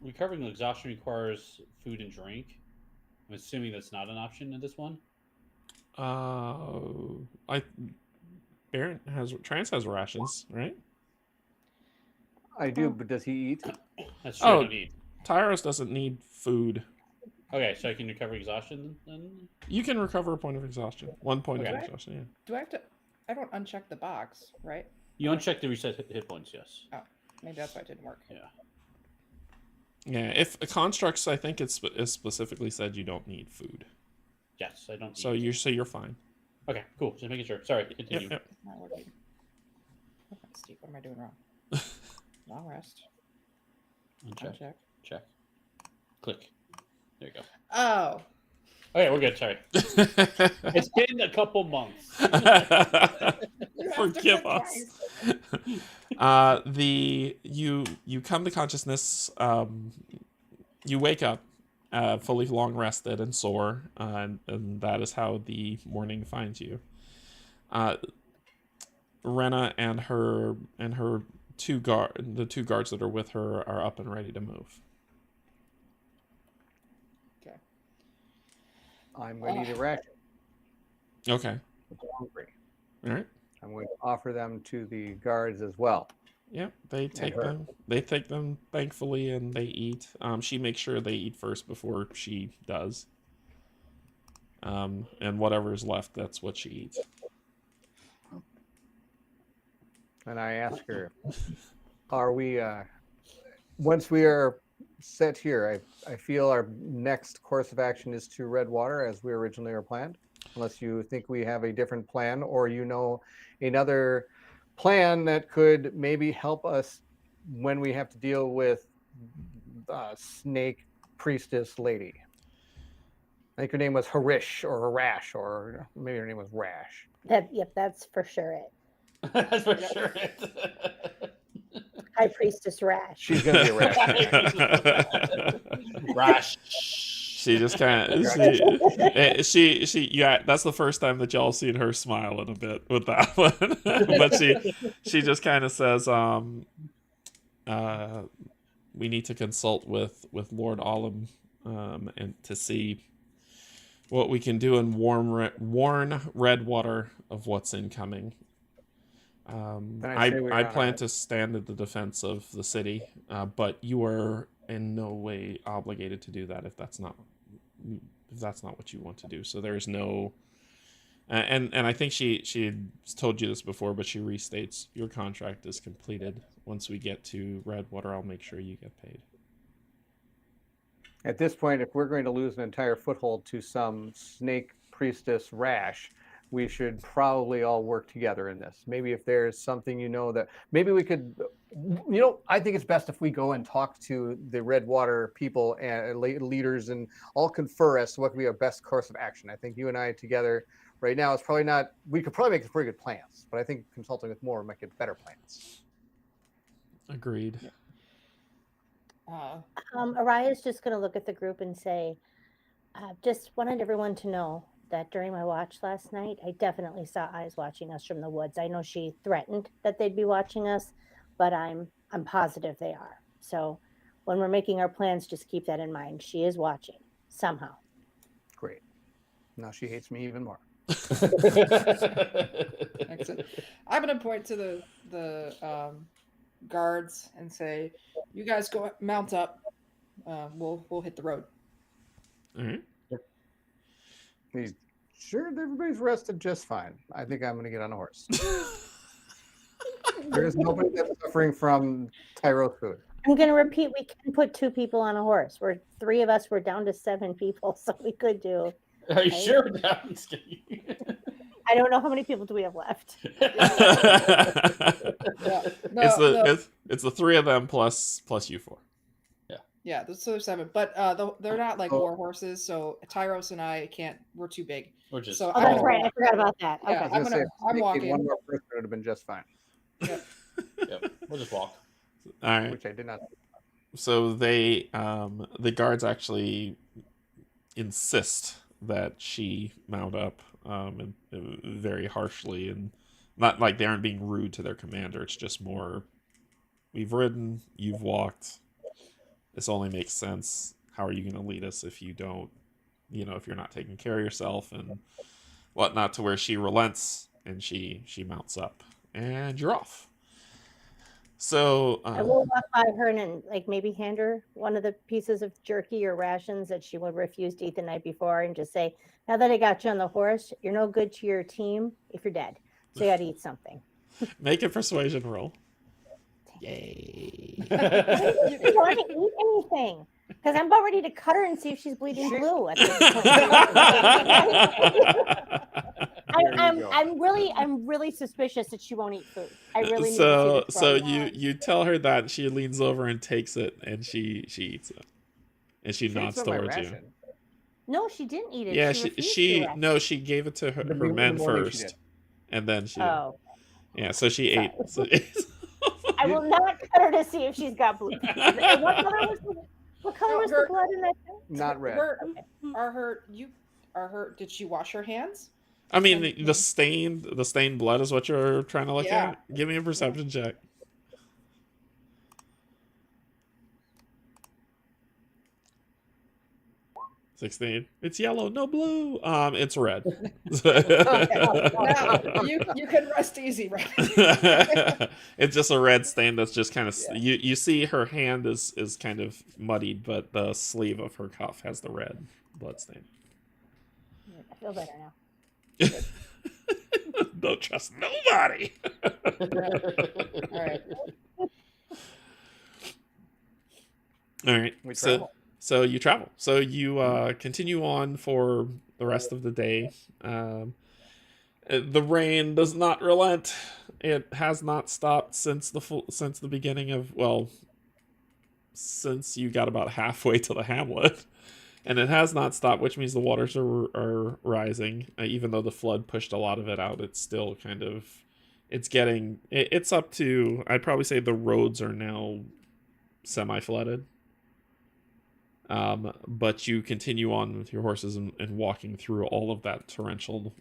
recovering exhaustion requires food and drink. I'm assuming that's not an option in this one. Trance has rations, right? I do, but does he eat? That's true. I don't need. Tyros doesn't need food. Okay, so I can recover exhaustion then? You can recover a point of exhaustion. 1 point of Okay. exhaustion, yeah. Do I have to? I don't uncheck the box, right? You uncheck the reset hit points, yes. Maybe that's why it didn't work. Yeah. Yeah, if constructs, I think it specifically said you don't need food. Yes, I don't So need. you're fine. Okay, cool. Just making sure. Sorry, continue. Yep. Not working. Okay, Steve, what am I doing wrong? Long rest. Uncheck. Uncheck. Check. Click. There you go. Oh. Okay, we're good. Sorry. It's been a couple months. Forgive us. You come to consciousness. You wake up, fully long rested and sore, and that is how the morning finds you. Rena and the two guards that are with her are up and ready to move. Okay. I'm going to eat a ration. Okay. I'm hungry. All right. I'm going to offer them to the guards as well. Yeah, they take her. them. They take them thankfully, and they eat. She makes sure they eat first before she does. And whatever's left, that's what she eats. And I ask her, are we, once we are set here, I feel our next course of action is to Redwater as we originally were planned. Unless you think we have a different plan or another plan that could maybe help us when we have to deal with snake priestess lady. I think her name was Harish or Harash, or maybe her name was Rash. That's for sure it. That's for sure. High Priestess Rash. She's going to be a Rash. Rash. She just kind of she yeah. That's the first time that y'all seen her smile in a bit with that one. But she just kind of says, we need to consult with Lord Alum, and to see what we can do and warn Redwater of what's incoming. I plan to stand at the defense of the city, but you are in no way obligated to do that if that's not what you want to do. So there's no, and I think she had told you this before, but she restates your contract is completed. Once we get to Redwater, I'll make sure you get paid. At this point, if we're going to lose an entire foothold to some snake priestess rash, we should probably all work together in this. Maybe if there's something that maybe we could, I think it's best if we go and talk to the Redwater people and leaders and all confer as to what would be our best course of action. I think you and I together right now is probably not, we could probably make some pretty good plans, but I think consulting with more might get better plans. Agreed. Araya's just going to look at the group and say, just wanted everyone to know that during my watch last night, I definitely saw eyes watching us from the woods. I know she threatened that they'd be watching us, but I'm positive they are. So when we're making our plans, just keep that in mind. She is watching somehow. Great. Now she hates me even more. Excellent. I'm going to point to the guards and say, "You guys go mount up. We'll hit the road." All right. He's sure everybody's rested just fine. I think I'm going to get on a horse. There's nobody that's suffering from Tyro food. I'm going to repeat, we can put 2 people on a horse. We're 3 of us. We're down to 7 people, so we could do. Are you sure? I'm just kidding. I don't know how many people do we have left. It's the 3 of them plus you 4. Yeah, so there's 7, but they're not like war horses. So Tyros and I can't. We're too big. We're just. So that's right. I forgot about that. Yeah, Okay. I'm walking. One more person would have been just fine. Yep. Yep. We'll just walk. All right. Which I did not. So they, the guards actually insist that she mount up, and very harshly, and not like they aren't being rude to their commander. It's just more, we've ridden, you've walked. This only makes sense. How are you going to lead us if you don't, if you're not taking care of yourself and whatnot, to where she relents and she mounts up and you're off. So I will walk by her and maybe hand her one of the pieces of jerky or rations that she would refuse to eat the night before, and just say, "Now that I got you on the horse, you're no good to your team if you're dead. So you got to eat something." Make a persuasion roll. Yay! I don't want to eat anything because I'm about ready to cut her and see if she's bleeding blue at this point. I'm really suspicious that she won't eat food. I really need to see so you tell her that, she leans over and takes it and she eats it, and she nods towards you. No, she didn't eat it. Yeah, she gave it to her men first, and then she. Oh. Yeah, so she ate. So, I will not cut her to see if she's got blue. What color was the blood in that thing? Not red. Did she wash her hands? I mean, the stained blood is what you're trying to look at. Give me a perception check. 16. It's yellow, no blue. It's red. Now, you can rest easy, right? It's just a red stain that's just kind of. You see her hand is kind of muddied, but the sleeve of her cuff has the red blood stain. I feel better now. Don't trust nobody. All right. So you travel. So you continue on for the rest of the day. The rain does not relent. It has not stopped since the beginning of, since you got about halfway to the hamlet. And it has not stopped, which means the waters are rising. Even though the flood pushed a lot of it out, it's still kind of, it's up to, I'd probably say the roads are now semi-flooded. But you continue on with your horses and walking through all of that torrential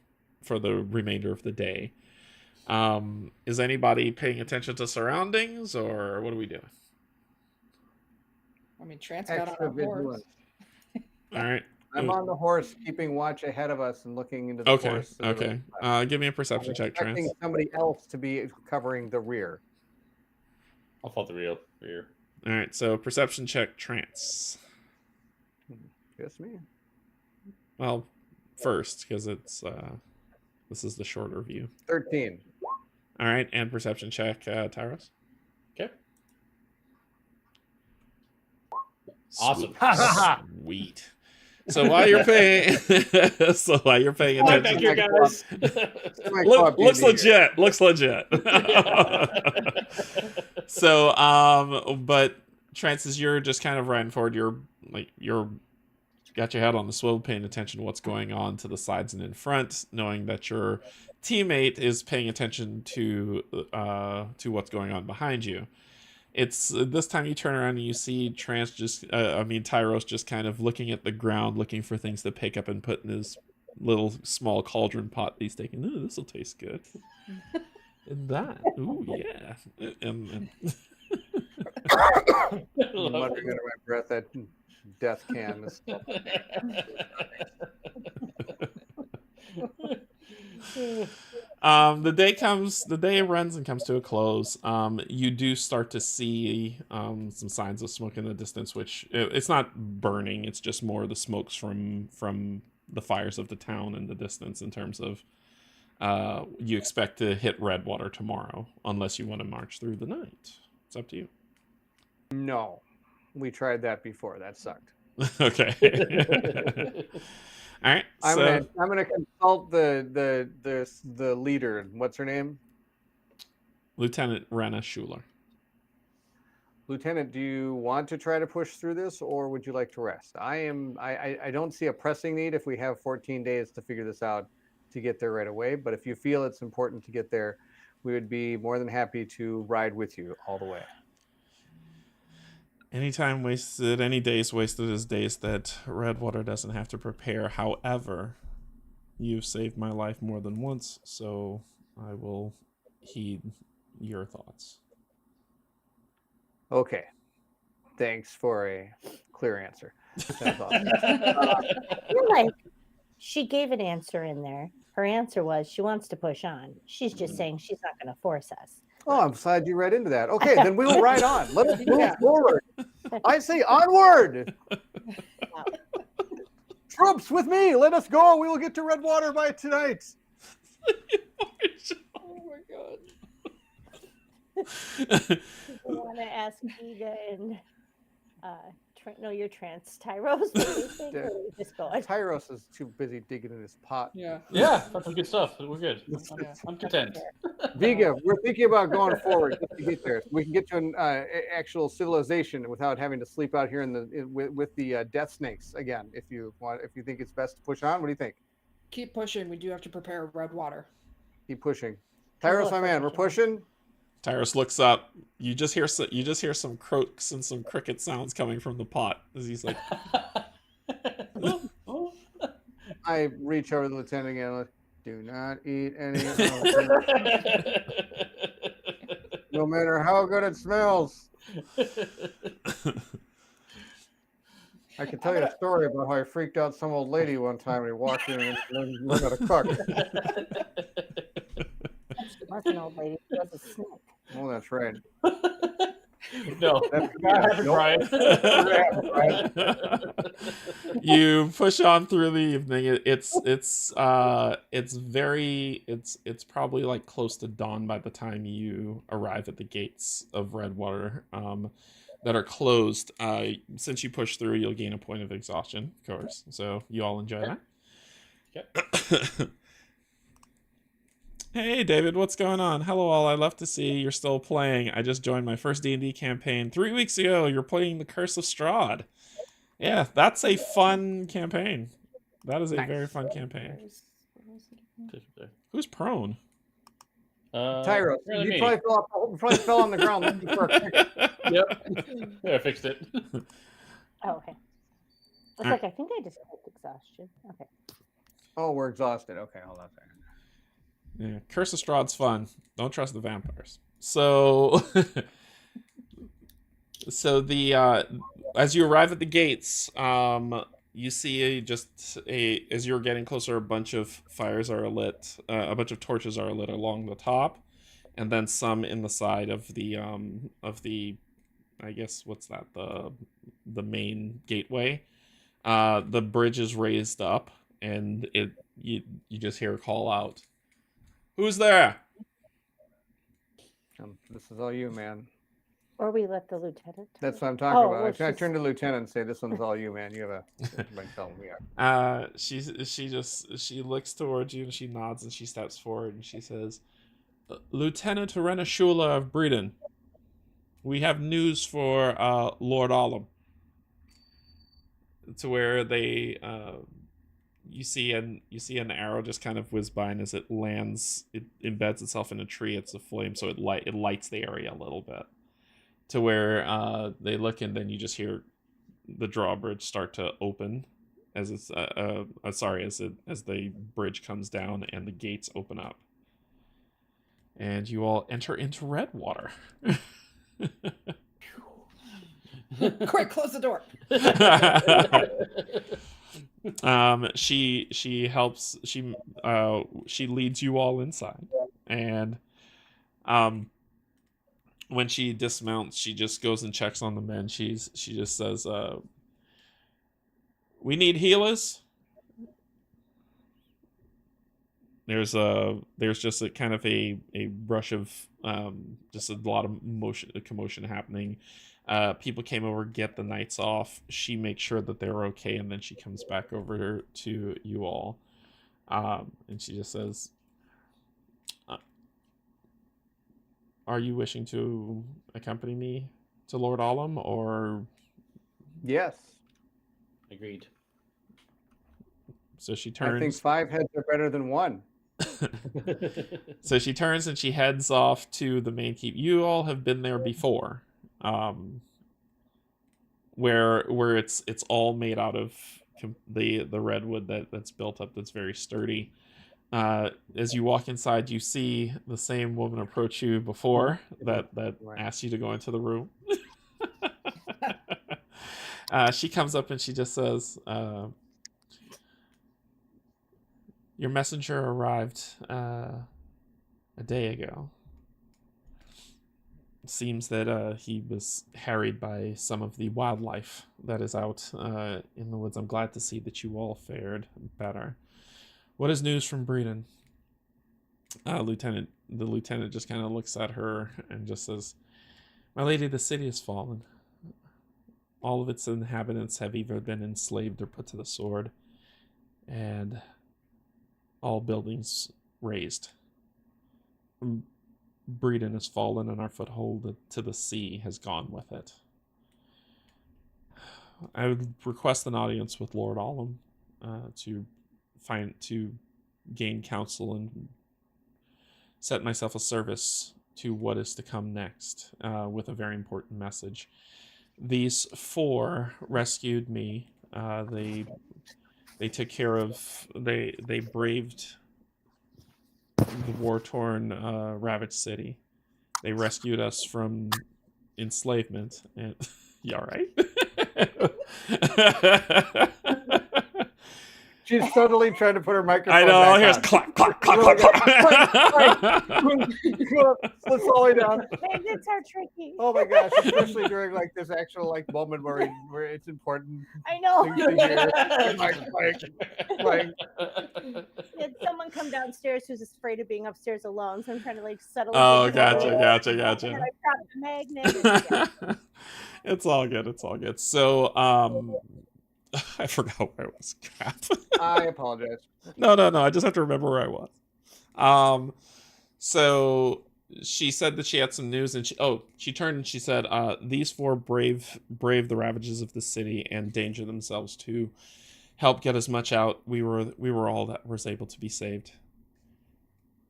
for the remainder of the day. Is anybody paying attention to surroundings, or what are we doing? I mean, Trance got on Extra a horse. vigilant. All right. I'm on the horse, keeping watch ahead of us and looking into the Okay. horse. Okay. Give me a perception check, Expecting Trance. somebody else to be covering the rear. I'll follow the rear. All right. So perception check, Trance. Just me. Well, first, because it's this is the shorter view. 13. All right, and perception check, Tyros. Okay. Awesome. Sweet. So while you're paying, attention, Thank you, guys. looks legit. Looks legit. So, but Trance, as you're just kind of riding forward, you're got your head on the swivel, paying attention to what's going on to the sides and in front, knowing that your teammate is paying attention to what's going on behind you. It's this time you turn around and you see Tyros just kind of looking at the ground, looking for things to pick up and put in his little small cauldron pot that he's taking. Ooh, this will taste good. And that, ooh, yeah. And Muttering under my breath that death can. The day runs and comes to a close. You do start to see some signs of smoke in the distance, which it's not burning. It's just more the smokes from the fires of the town in the distance. In terms of you expect to hit Redwater tomorrow, unless you want to march through the night. It's up to you. No, we tried that before. That sucked. Okay. All right. I'm gonna consult the leader. What's her name? Lieutenant Rena Schuler. Lieutenant, do you want to try to push through this, or would you like to rest? I don't see a pressing need if we have 14 days to figure this out to get there right away. But if you feel it's important to get there, we would be more than happy to ride with you all the way. Any time wasted, any days wasted is days that Redwater doesn't have to prepare. However, you've saved my life more than once, so I will heed your thoughts. Okay. Thanks for a clear answer. That's awesome. You're like, she gave an answer in there. Her answer was she wants to push on. She's just saying she's not going to force us. Oh, I'm glad you read into that. Okay, then we will ride on. Let us move forward. I say onward. Troops with me. Let us go. We will get to Redwater by tonight. Oh my god. I want to ask Ida and your Trance. Tyros, what do you think? Or we just go? Tyros is too busy digging in his pot. Yeah. Yeah, that's some good stuff. We're good. Yeah. I'm content. Viga, we're thinking about going forward just to get there. We can get to an actual civilization without having to sleep out here with the death snakes again. If you think it's best to push on, what do you think? Keep pushing. We do have to prepare Redwater. Keep pushing. Tyros, my man, we're pushing. Tyros looks up. You just hear some croaks and some cricket sounds coming from the pot as he's like. I reach over to the lieutenant again. Like, do not eat any. No matter how good it smells. I can tell you a story about how I freaked out some old lady one time when he walked in and learned how to cook. She was an old lady. She was a snake. Oh, that's right. No, That's Brian. You push on through the evening. It's probably like close to dawn by the time you arrive at the gates of Redwater that are closed. Since you push through, you'll gain a point of exhaustion, of course. So you all enjoy that. Yep. Hey David, what's going on? Hello all, I love to see you're still playing. I just joined my first D&D campaign 3 weeks ago. You're playing the Curse of Strahd. Yeah, that's a fun campaign. That is a very fun campaign. Who's prone? Tyros, apparently you me. probably fell on the ground looking for a cricket. Yep. Yeah, I fixed it. Oh, okay. was like, I think I just clicked exhaustion. Okay. Oh, we're exhausted. Okay, hold on a second. Yeah, Curse of Strahd's fun. Don't trust the vampires. So, so the as you arrive at the gates, you see as you're getting closer, a bunch of fires are lit, a bunch of torches are lit along the top, and then some in the side of the I guess what's that, the main gateway. The bridge is raised up, and you just hear a call out. Who's there? This is all you, man. Or we let the lieutenant. That's what I'm talking about. well, I turn to Lieutenant and say, "This one's all you, man. You have a tell me." She looks towards you and she nods and she steps forward and she says, Lieutenant Rena Shula of Breeden, we have news for Lord Alum. To where they you see an arrow just kind of whiz by, and as it lands, it embeds itself in a tree. It's a flame, so it lights the area a little bit. To where they look, and then you just hear the drawbridge start to open as it's as the bridge comes down and the gates open up, and you all enter into Redwater. Quick, close the door. She helps. She leads you all inside, and when she dismounts, she just goes and checks on the men. She just says, "We need healers." There's just a kind of a rush of just a lot of commotion happening. People came over, get the knights off. She makes sure that they're okay, and then she comes back over to you all, and she just says, "Are you wishing to accompany me to Lord Alum, or?" Yes. Agreed. So she turns. I think 5 heads are better than 1. So she turns and she heads off to the main keep. You all have been there before. Where it's all made out of the redwood that's built up, that's very sturdy. As you walk inside, you see the same woman approach you before that asked you to go into the room. She comes up and she just says, "Your messenger arrived a day ago. It seems that he was harried by some of the wildlife that is out in the woods. I'm glad to see that you all fared better. What is news from Breeden?" The lieutenant just kind of looks at her and just says, "My lady, the city has fallen. All of its inhabitants have either been enslaved or put to the sword, and all buildings razed. Breeden has fallen, and our foothold to the sea has gone with it. I would request an audience with Lord Alum to gain counsel and set myself a service to what is to come next, with a very important message. These 4 rescued me. They took care of. They braved the war-torn, ravaged city. They rescued us from enslavement. And you all right? She's suddenly trying to put her microphone. I know. Back Here's on. clap, clap, clap, clap, clap. Let's slow it down. Magnets are tricky. Oh my gosh, especially during like this actual like moment where it's important. I know. Things to hear. And, like, Did someone come downstairs who's afraid of being upstairs alone? So I'm trying to like settle. Oh, things out. gotcha. And I dropped the magnet. Yeah. It's all good. It's all good. So, I forgot where I was. Crap. I apologize. No. I just have to remember where I was. So she said that she had some news, and she turned and she said, "These 4 brave the ravages of the city and danger themselves to help get as much out. We were all that was able to be saved.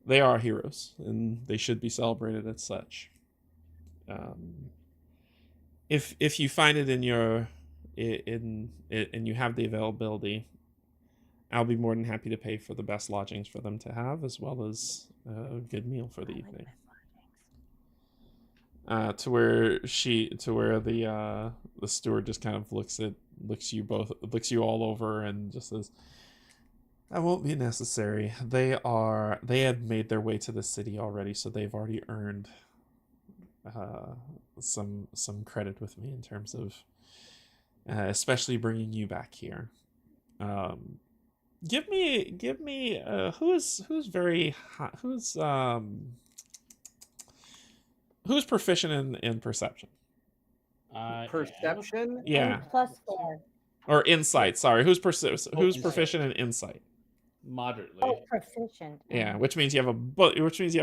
They are heroes, and they should be celebrated as such. If you find it in your and you have the availability, I'll be more than happy to pay for the best lodgings for them to have, as well as a good meal for the evening. To where the steward just kind of looks you all over and just says, "That won't be necessary. They had made their way to the city already, so they've already earned some credit with me in terms of especially bringing you back here. Give me who's proficient in perception? Perception? Yeah. +4. Or insight, sorry. Who's insight. proficient in insight? Moderately. Oh, proficient. Yeah, which means you have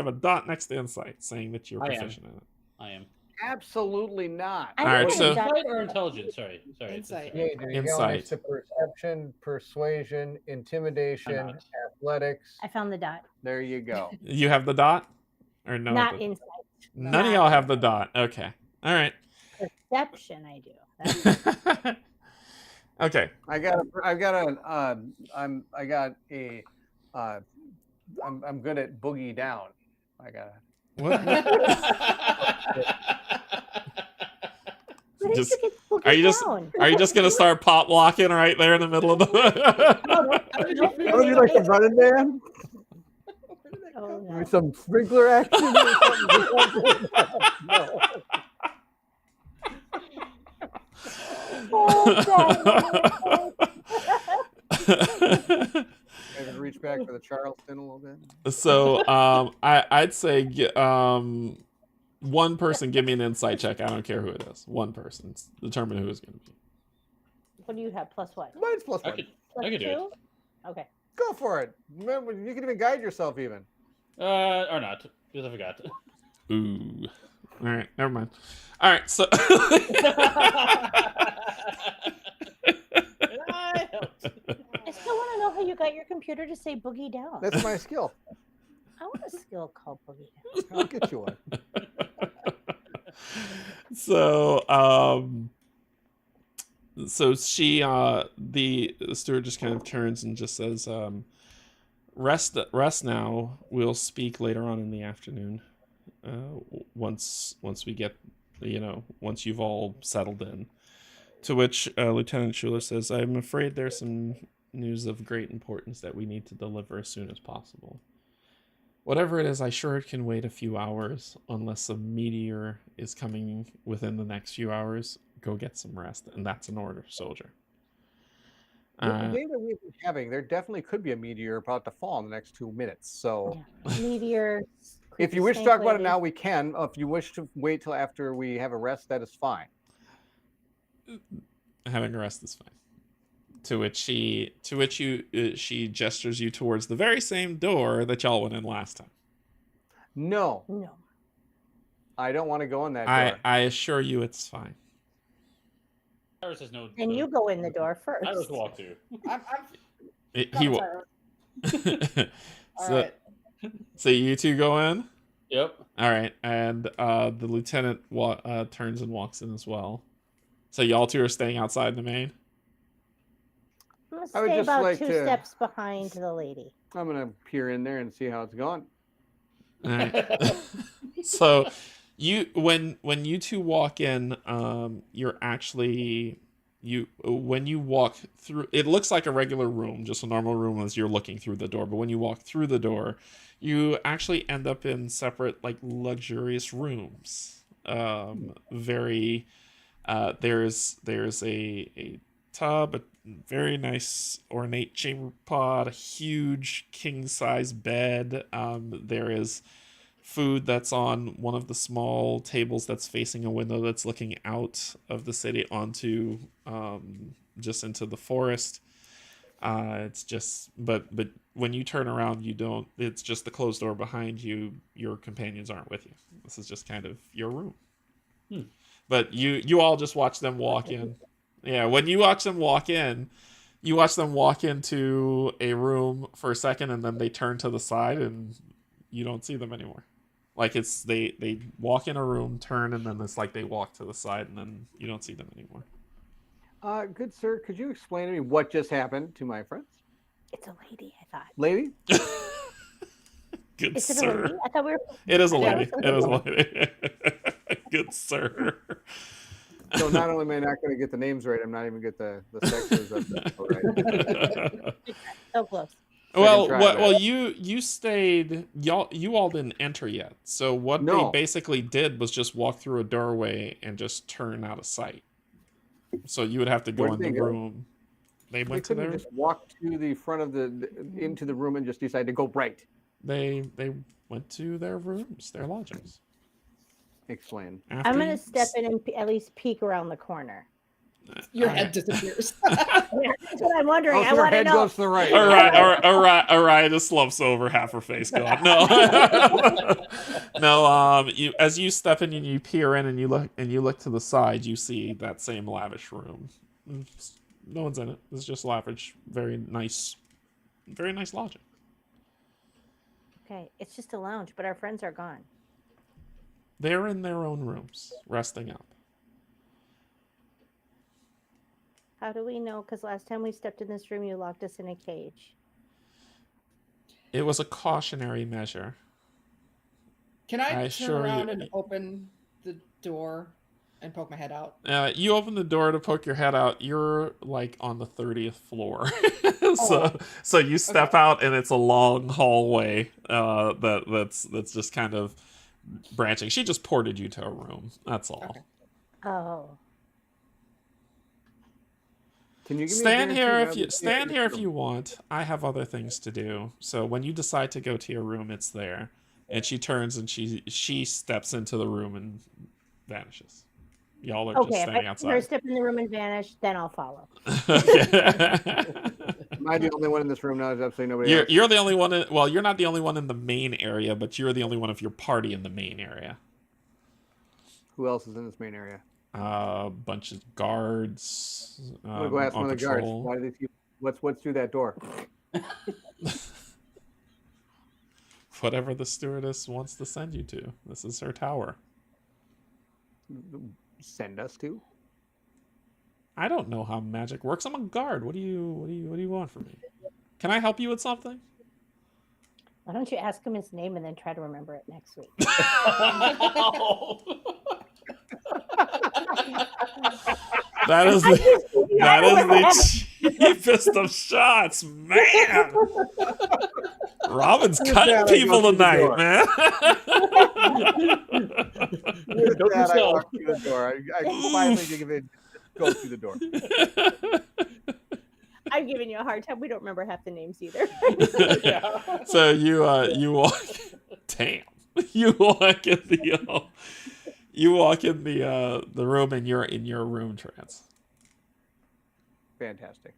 a dot next to insight saying that you're I am. proficient in it. I am. Absolutely not. I All right, don't so- even got- Insight or intelligence? Sorry. Insight. Yeah, you're going Insight. next to perception, persuasion, intimidation, I'm not. athletics. I found the dot. There you go. You have the dot? Or no? Not insight. None of y'all have the dot. Okay. All right. Perception, I do. That's Okay. I'm good at boogie down. What? Where did Just- you get boogie are you just- down? Are you just gonna start pop locking right there in the middle of the? How did you figure Oh, you that like the out? running man? Where did that Oh, come no. With some sprinkler action or something? No. Oh, Maybe reach back for the Charleston a little bit. So I'd say one person give me an insight check. I don't care who it is. One person. Determine who it's going to be. what do you have? Plus what? Mine's plus I one. could Plus I could do it. 2? Okay. Go for it. Remember, you can even guide yourself even. Or not, because I forgot. Ooh. All right. Never mind. All right. So. I still want to know how you got your computer to say boogie down. That's my skill. I want a skill called boogie down. I'll get you one. So she the steward just kind of turns and just says, rest now. We'll speak later on in the afternoon. Once we get, once you've all settled in. To which Lieutenant Schuler says, I'm afraid there's some news of great importance that we need to deliver as soon as possible. Whatever it is, I sure it can wait a few hours, unless a meteor is coming within the next few hours. Go get some rest, and that's an order, soldier. With the day that we've been having, there definitely could be a meteor about to fall in the next 2 minutes. So Yeah. Meteor. if you wish to talk about it now, we can. If you wish to wait till after we have a rest, that is fine. Having a rest is fine. To which she gestures you towards the very same door that y'all went in last time. No, No. I don't want to go in that door. I assure you it's fine. Iris has no. And you go in the door first. Iris walk through. I'm He will. All So, right. so you two go in. Yep. All right, and the lieutenant turns and walks in as well. So y'all two are staying outside the main. I'm gonna I would stay just about like 2 to- steps behind the lady. I'm going to peer in there and see how it's going. All right. So when you two walk in, you're actually when you walk through, it looks like a regular room, just a normal room as you're looking through the door. But when you walk through the door, you actually end up in separate, like, luxurious rooms. Very. There's a tub, a very nice ornate chamber pot, a huge king size bed. There is food that's on one of the small tables that's facing a window that's looking out of the city onto just into the forest. It's just but when you turn around, you don't. It's just the closed door behind you. Your companions aren't with you. This is just kind of your room. But you all just watch them walk in. Yeah, when you watch them walk in, you watch them walk into a room for a second, and then they turn to the side, and you don't see them anymore. Like, it's they walk in a room, turn, and then it's like they walk to the side, and then you don't see them anymore. Good sir, could you explain to me what just happened to my friends? It's a lady, I thought. Lady? Good Is it a sir. lady? I thought we were. It is a Yeah, lady. It is a lady. Good sir. So not only am I not going to get the names right, I'm not even get the sexes of them right. So close. Well, try, well, man. well, you stayed. You all didn't enter yet. So what No. they basically did was just walk through a doorway and just turn out of sight. So you would have to go Where in did the they go? room. They They went to couldn't their. just walk to the front of into the room and just decide to go right. They went to their rooms, their lodgings. Explain. After I'm gonna you- step in and at least peek around the corner. Your All head right. disappears. Yeah, that's what I'm wondering. Oh, I so her want to head know. goes to the right. Orion just slumps over, half her face gone. No, no. You as you step in and you peer in and you look to the side, you see that same lavish room. No one's in it. It's just lavish, very nice lodging. Okay, it's just a lounge, but our friends are gone. They're in their own rooms, resting up. How do we know? Because last time we stepped in this room, you locked us in a cage. It was a cautionary measure. Can I I turn assure around you- and open the door and poke my head out? You open the door to poke your head out. You're like on the 30th floor, so you step out and it's a long hallway that's just kind of branching. She just ported you to a room. That's all. Okay. Oh. Can you give me a Stand here guarantee if now you that stand here if you want. I have other things to do. So when you decide to go to your room, it's there. And she turns and she steps into the room and vanishes. Y'all are just Okay, if standing I see her outside. step in the room and vanish, then I'll follow. Am I the only one in this room now? There's absolutely nobody else. You're the only one. Well, you're not the only one in the main area, but you're the only one of your party in the main area. Who else is in this main area? Bunch of guards. I'm gonna go ask on one of the guards. patrol. Why do they keep? What's through that door? Whatever the stewardess wants to send you to. This is her tower. Send us to? I don't know how magic works. I'm a guard. What do you want from me? Can I help you with something? Why don't you ask him his name and then try to remember it next week? That is the cheapest of shots, man. Robin's cutting people tonight, man. With that, I walk through the door. I finally give it. Go through the door. I'm giving you a hard time. We don't remember half the names either. So you walk. Damn. You walk in the room and you're in your room, Trance. Fantastic.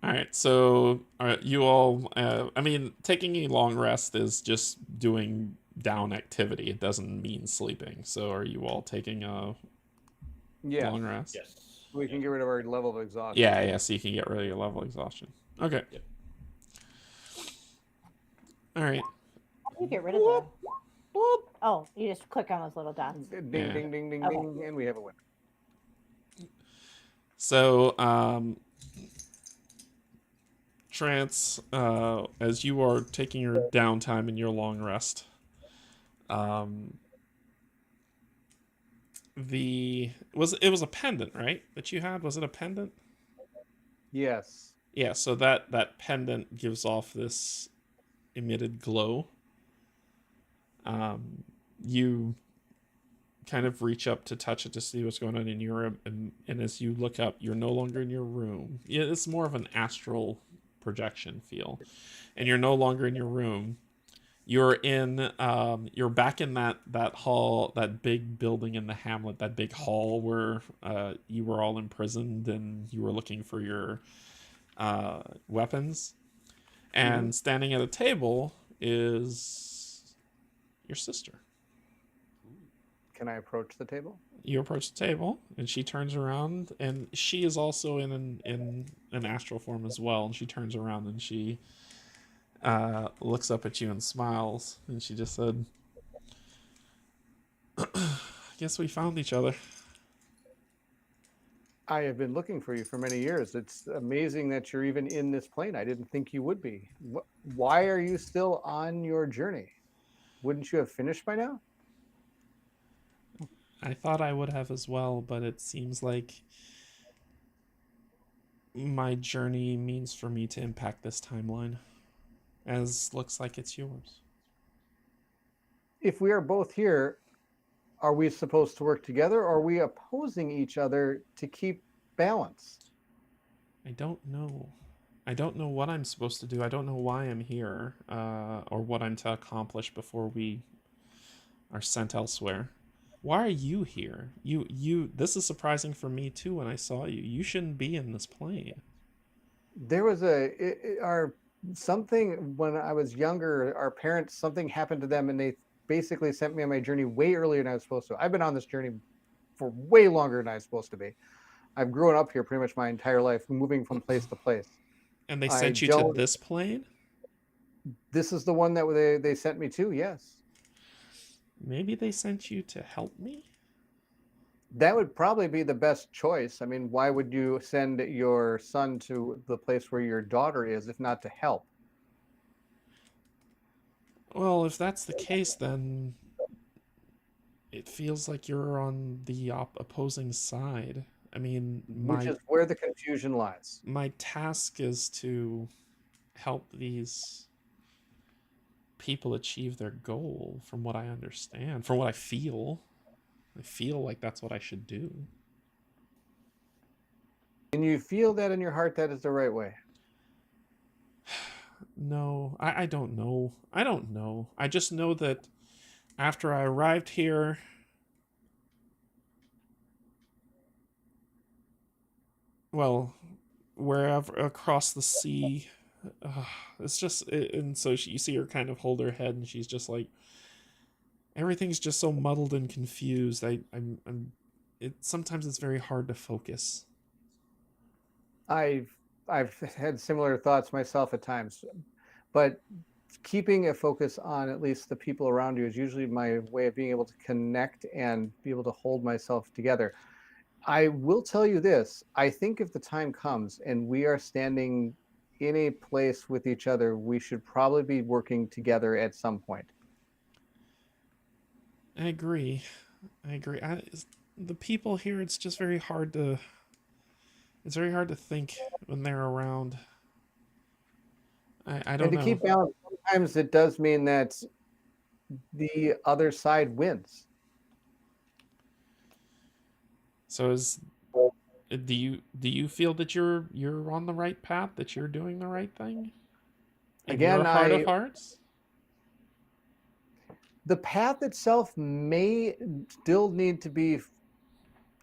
All right, so you all. I mean, taking a long rest is just doing down activity. It doesn't mean sleeping. So, are you all taking a Yeah. long rest? Yes. We can get rid of our level of exhaustion. Yeah. So you can get rid of your level of exhaustion. Okay. Yep. All right. How do you get rid of that? Oh, you just click on those little dots. Ding, Yeah. ding, ding, ding, Okay. ding, and we have a winner. So, Trance, as you are taking your downtime and your long rest, it was a pendant, right? That you had? Was it a pendant? Yes. Yeah, so that pendant gives off this emitted glow. You kind of reach up to touch it to see what's going on in your room, and as you look up, you're no longer in your room. Yeah, it's more of an astral projection feel, and you're no longer in your room. You're back in that hall, that big building in the hamlet, that big hall where you were all imprisoned and you were looking for your weapons. And standing at a table is your sister. Can I approach the table? You approach the table, and she turns around, and she is also in an astral form as well. And she turns around and she looks up at you and smiles, and she just said, "I guess we found each other." I have been looking for you for many years. It's amazing that you're even in this plane. I didn't think you would be. Why are you still on your journey? Wouldn't you have finished by now? I thought I would have as well, but it seems like my journey means for me to impact this timeline, as looks like it's yours. If we are both here, are we supposed to work together, or are we opposing each other to keep balance? I don't know. I don't know what I'm supposed to do. I don't know why I'm here, or what I'm to accomplish before we are sent elsewhere. Why are you here? This is surprising for me too when I saw you. You shouldn't be in this plane. There was something when I was younger, our parents, something happened to them and they basically sent me on my journey way earlier than I was supposed to. I've been on this journey for way longer than I was supposed to be. I've grown up here pretty much my entire life, moving from place to place. And they sent you to this plane? This is the one that they sent me to, yes. Maybe they sent you to help me? That would probably be the best choice. I mean, why would you send your son to the place where your daughter is if not to help? Well, if that's the case, then it feels like you're on the opposing side. I mean, Which is where the confusion lies. my task is to help these people achieve their goal, from what I understand, from what I feel. I feel like that's what I should do. And you feel that in your heart that is the right way? No, I don't know. I don't know. I just know that after I arrived here, well, wherever across the sea, it's just, and so you see her kind of hold her head, and she's just like, everything's just so muddled and confused. Sometimes it's very hard to focus. I've had similar thoughts myself at times, but keeping a focus on at least the people around you is usually my way of being able to connect and be able to hold myself together. I will tell you this. I think if the time comes and we are standing in a place with each other, we should probably be working together at some point. I agree. The people here, it's just very hard to... It's very hard to think when they're around. I don't know. And to keep balance, sometimes it does mean that the other side wins. So do you feel that you're on the right path, that you're doing the right thing? In Again, your heart of hearts? The path itself may still need to be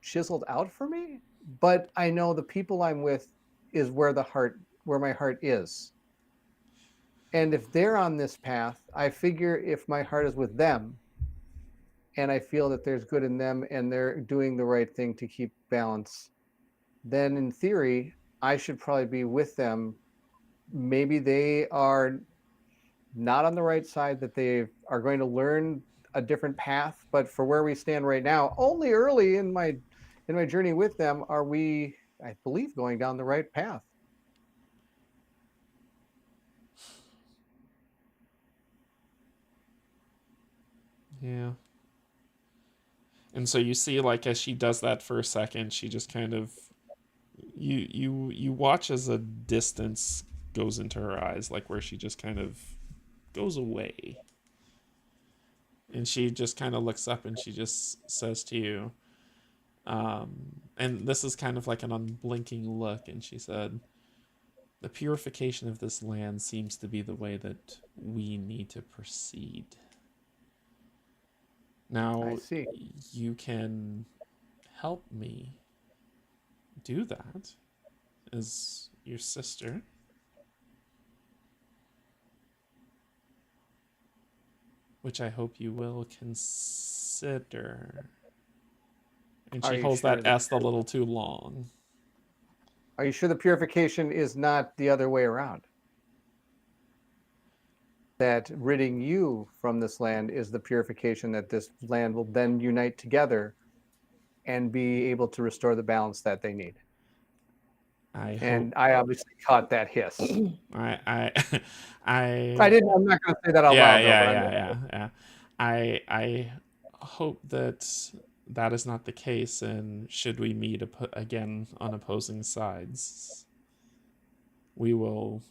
chiseled out for me, but I know the people I'm with is where my heart is. And if they're on this path, I figure if my heart is with them and I feel that there's good in them and they're doing the right thing to keep balance, then in theory, I should probably be with them. Maybe they are not on the right side, that they are going to learn a different path. But for where we stand right now, only early in my journey with them are we, I believe, going down the right path. Yeah. And so you see, like, as she does that for a second, she just kind of, you watch as a distance goes into her eyes, like where she just kind of goes away. And she just kind of looks up and she just says to you, and this is kind of like an unblinking look, and she said, "The purification of this land seems to be the way that we need to proceed. Now, I see. You can help me do that as your sister. Which I hope you will consider." And she holds that S a little too long. Are you sure the purification is not the other way around? That ridding you from this land is the purification, that this land will then unite together and be able to restore the balance that they need. I obviously caught that hiss. I I didn't. I'm not going to say that out loud. Yeah. I hope that that is not the case, and should we meet again on opposing sides, you will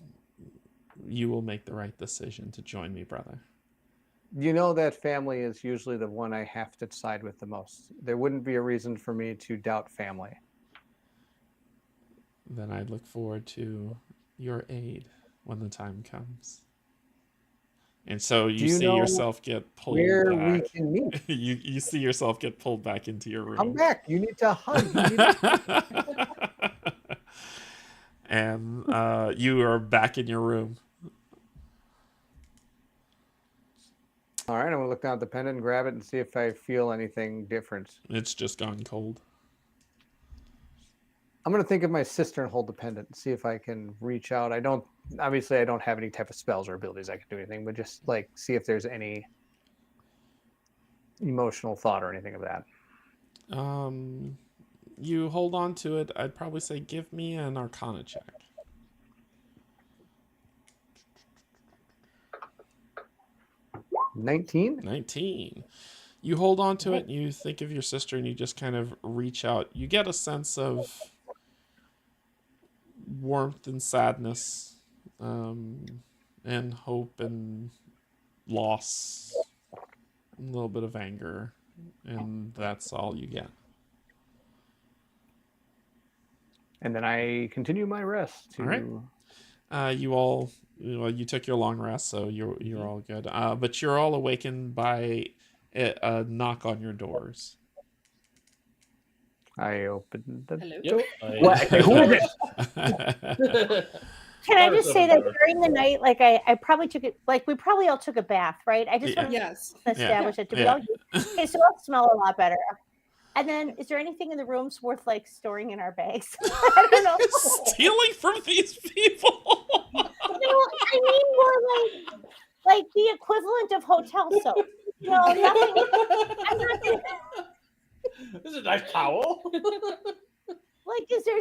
make the right decision to join me, brother. You know that family is usually the one I have to side with the most. There wouldn't be a reason for me to doubt family. Then I look forward to your aid when the time comes. And so you see yourself get pulled where back. we can meet. you see yourself get pulled back into your room. Come back. You need to hug. And you are back in your room. All right, I'm going to look down at the pendant and grab it and see if I feel anything different. It's just gone cold. I'm going to think of my sister and hold the pendant and see if I can reach out. I don't have any type of spells or abilities I can do anything, but just like see if there's any emotional thought or anything of that. You hold on to it. I'd probably say give me an Arcana check. 19. You hold on to it, and you think of your sister, and you just kind of reach out. You get a sense of warmth and sadness, and hope and loss, a little bit of anger, and that's all you get. And then I continue my rest. All right. You took your long rest, so you're all good. But you're all awakened by a knock on your doors. I opened the Hello? door. Who is it? Can I just say that during the night, like I probably took it, like we probably all took a bath, right? I just want to establish that. We all okay, so I'll smell a lot better. And then, is there anything in the rooms worth like storing in our bags? I don't know. Stealing from these people. No, I mean more like the equivalent of hotel soap. No, nothing. I'm not gonna. This is a nice towel. Like, is there?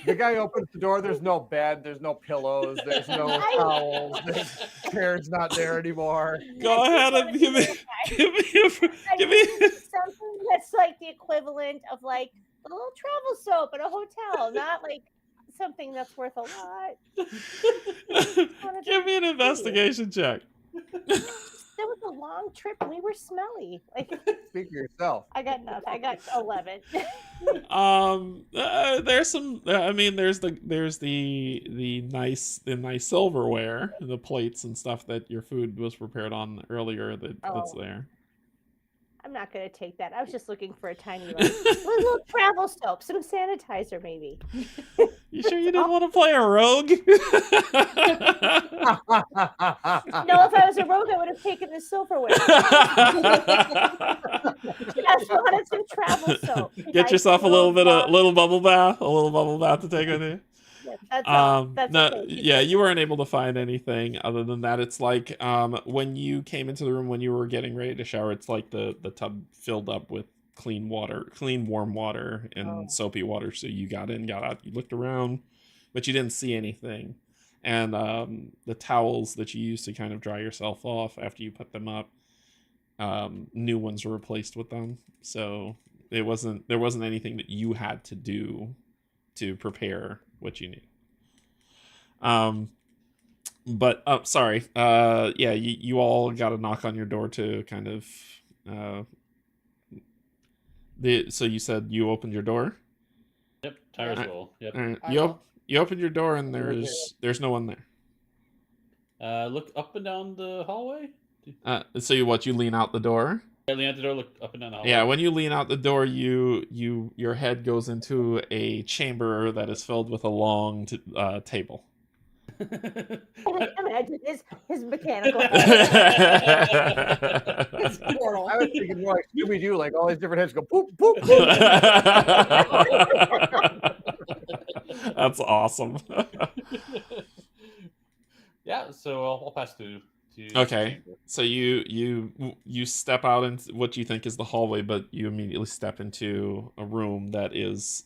The guy opens the door. There's no bed. There's no pillows. There's no towels. The chair's not there anymore. Go ahead and give me something that's like the equivalent of like a little travel soap at a hotel, not like something that's worth a lot. Give me an investigation check. That was a long trip and we were smelly. Like, speak for yourself. I got nothing. I got 11. There's some. I mean, there's the nice silverware, the plates and stuff that your food was prepared on earlier. That's there. I'm not going to take that. I was just looking for a tiny little travel soap, some sanitizer maybe. You sure you didn't want to play a rogue? No, if I was a rogue, I would have taken the silverware. I just wanted some travel soap. Get yourself a little bubble bath to take with you. That's okay. Yeah, you weren't able to find anything other than that. It's like when you came into the room when you were getting ready to shower, it's like the tub filled up with clean warm water and soapy water. So you got in, got out, you looked around, but you didn't see anything. And the towels that you used to kind of dry yourself off after you put them up, new ones were replaced with them. So there wasn't anything that you had to do to prepare what you need. Sorry. Yeah, you all got a knock on your door to kind of so you said you opened your door? Yep, tires roll. Yep. You opened your door and there's no one there. Look up and down the hallway. So you lean out the door? I lean out the door, look up and down the hallway. Yeah, when you lean out the door, your head goes into a chamber that is filled with a long table. Imagine his mechanical. It's mortal. I was thinking more like Scooby-Doo, like all these different heads go poop, poop, poop. That's awesome. Yeah, so I'll pass to to Okay. the chamber. So you step out into what you think is the hallway, but you immediately step into a room that is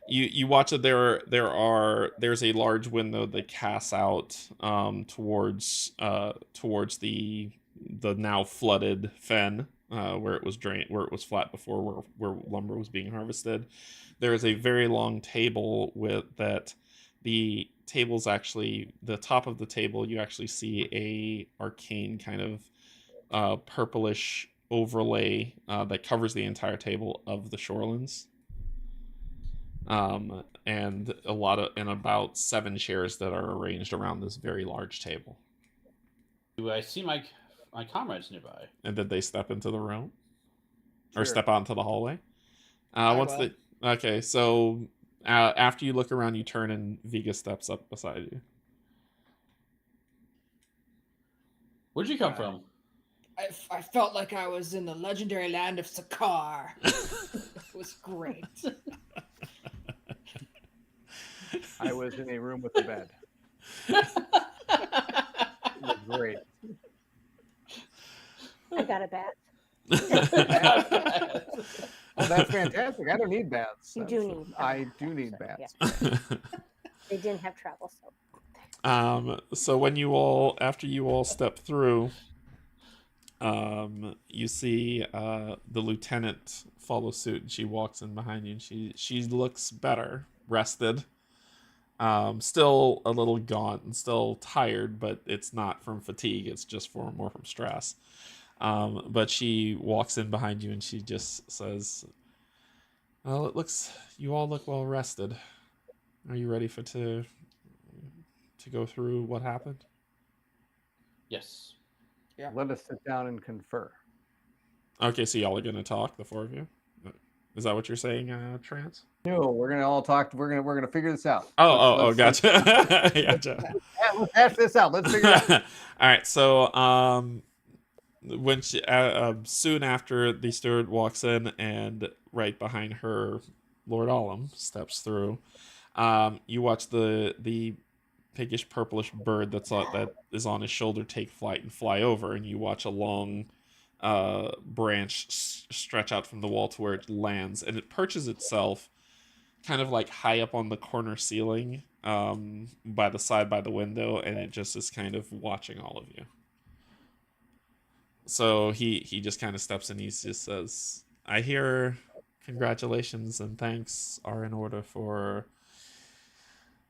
you watch that there's a large window that casts out towards the now flooded fen, where it was flat before, where lumber was being harvested. There is a very long table with that. The table's actually, the top of the table, you actually see a arcane kind of purplish overlay that covers the entire table of the Shorelands. And about 7 chairs that are arranged around this very large table. Do I see my comrades nearby? And did they step into the room? Sure. Or step out into the hallway? will. Okay, so after you look around, you turn and Vega steps up beside you. Where'd you come from? I felt like I was in the legendary land of Sakar. It was great. I was in a room with a bed. It was great. I got a bat. Oh, that's fantastic. I don't need bats. You do need. I do need bats. Yeah. They didn't have travel, so. So after you all step through, you see the lieutenant follow suit, and she walks in behind you, and she looks better, rested. Still a little gaunt and still tired, but it's not from fatigue, it's just more from stress. But she walks in behind you and she just says, "Well, you all look well rested. Are you ready to go through what happened?" Yes. Yeah. Let us sit down and confer. Okay, so y'all are gonna talk, the 4 of you. Is that what you're saying, Trance? No, we're gonna all talk. We're gonna figure this out. Oh, gotcha. Gotcha. Let's hash this out. Let's figure it out. All right, so when she soon after, the steward walks in, and right behind her, Lord Alum steps through. You watch the pinkish purplish bird that is on his shoulder take flight and fly over, and you watch a long branch stretch out from the wall to where it lands, and it perches itself kind of like high up on the corner ceiling by the window, and it just is kind of watching all of you. So he just kind of steps in. He just says, "I hear congratulations and thanks are in order for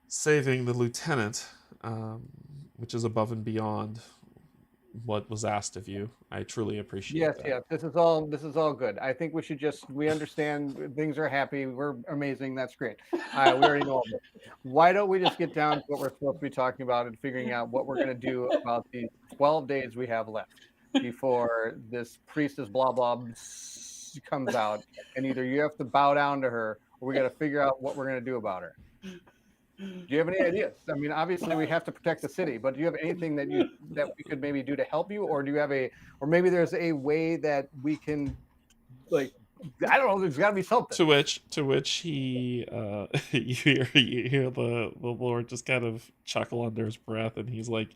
saving the lieutenant, which is above and beyond what was asked of you. I truly appreciate that." Yes. This is all good. I think we understand things are happy. We're amazing. That's great. We already know all this. Why don't we just get down to what we're supposed to be talking about and figuring out what we're going to do about the 12 days we have left before this priestess blah blah comes out, and either you have to bow down to her or we got to figure out what we're going to do about her. Do you have any ideas? I mean, obviously we have to protect the city, but do you have anything that we could maybe do to help you, or do you have or maybe there's a way that we can, like, I don't know, there's got to be something. To which he you hear the Lord just kind of chuckle under his breath, and he's like,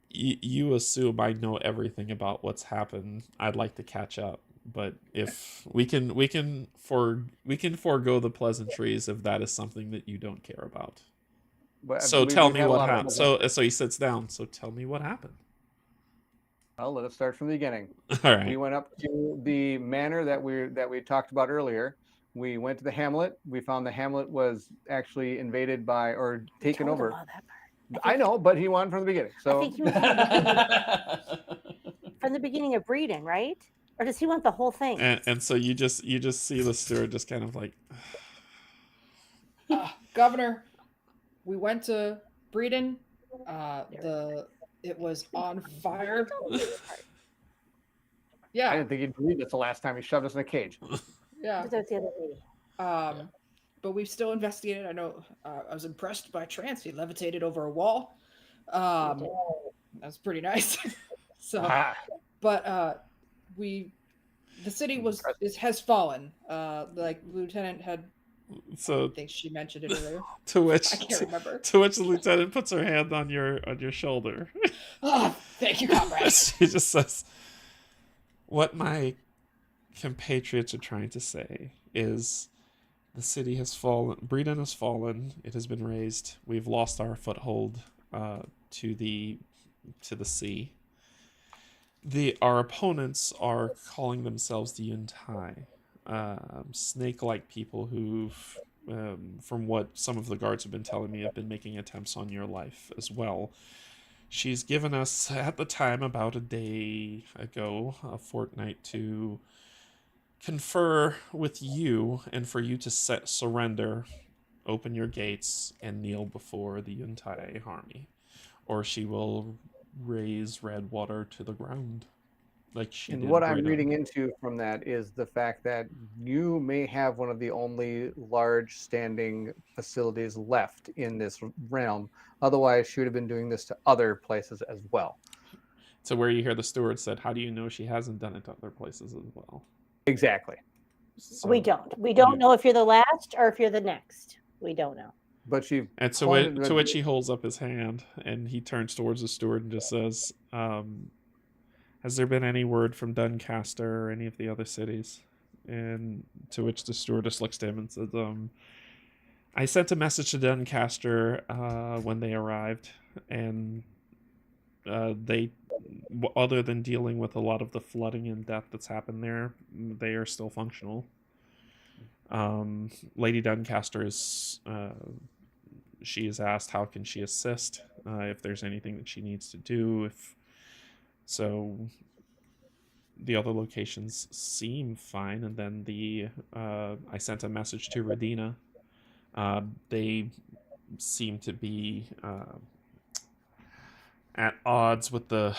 you assume I know everything about what's happened. I'd like to catch up, but if we can forego the pleasantries if that is something that you don't care about. But So tell me what happened. So he sits down. So tell me what happened. Well, let us start from the beginning. All right. We went up to the manor that we talked about earlier. We went to the hamlet. We found the hamlet was actually invaded by or taken over. I know, but he won from the beginning. So I think he was from the beginning of Breeden, right? Or does he want the whole thing? And so you just see the steward just kind of like, Governor, we went to Breeden. It was on fire. Yeah. I didn't think he'd believe it the last time he shoved us in a cage. Yeah. That's the other lady. But we've still investigated. I know I was impressed by Trance. He levitated over a wall. That's pretty nice. So, but the city has fallen. Like Lieutenant had So I think she mentioned it earlier. to which I can't remember. to which the lieutenant puts her hand on your shoulder. Oh, thank you, comrade. She just says, "What my compatriots are trying to say is the city has fallen. Breeden has fallen. It has been razed. We've lost our foothold to the sea. Our opponents are calling themselves the Yuntai, snake-like people who've, from what some of the guards have been telling me, have been making attempts on your life as well. She's given us, at the time, about a day ago, a fortnight, to confer with you and for you to surrender, open your gates, and kneel before the Yuntai army, or she will raise Redwater to the ground, like she And did what I'm Britain. reading into from that is the fact that you may have one of the only large standing facilities left in this realm. Otherwise, she would have been doing this to other places as well. To where you hear the steward said, "How do you know she hasn't done it to other places as well?" Exactly. So We don't. We don't know if you're the last or if you're the next. We don't know. But she And to which he holds up his hand, and he turns towards the steward and just says, "Has there been any word from Doncaster or any of the other cities?" And to which the steward just looks to him and says, "I sent a message to Doncaster when they arrived, and they, other than dealing with a lot of the flooding and death that's happened there, they are still functional. Lady Doncaster is, she is asked how can she assist, if there's anything that she needs to do, so the other locations seem fine." And then I sent a message to Radina. They seem to be at odds with the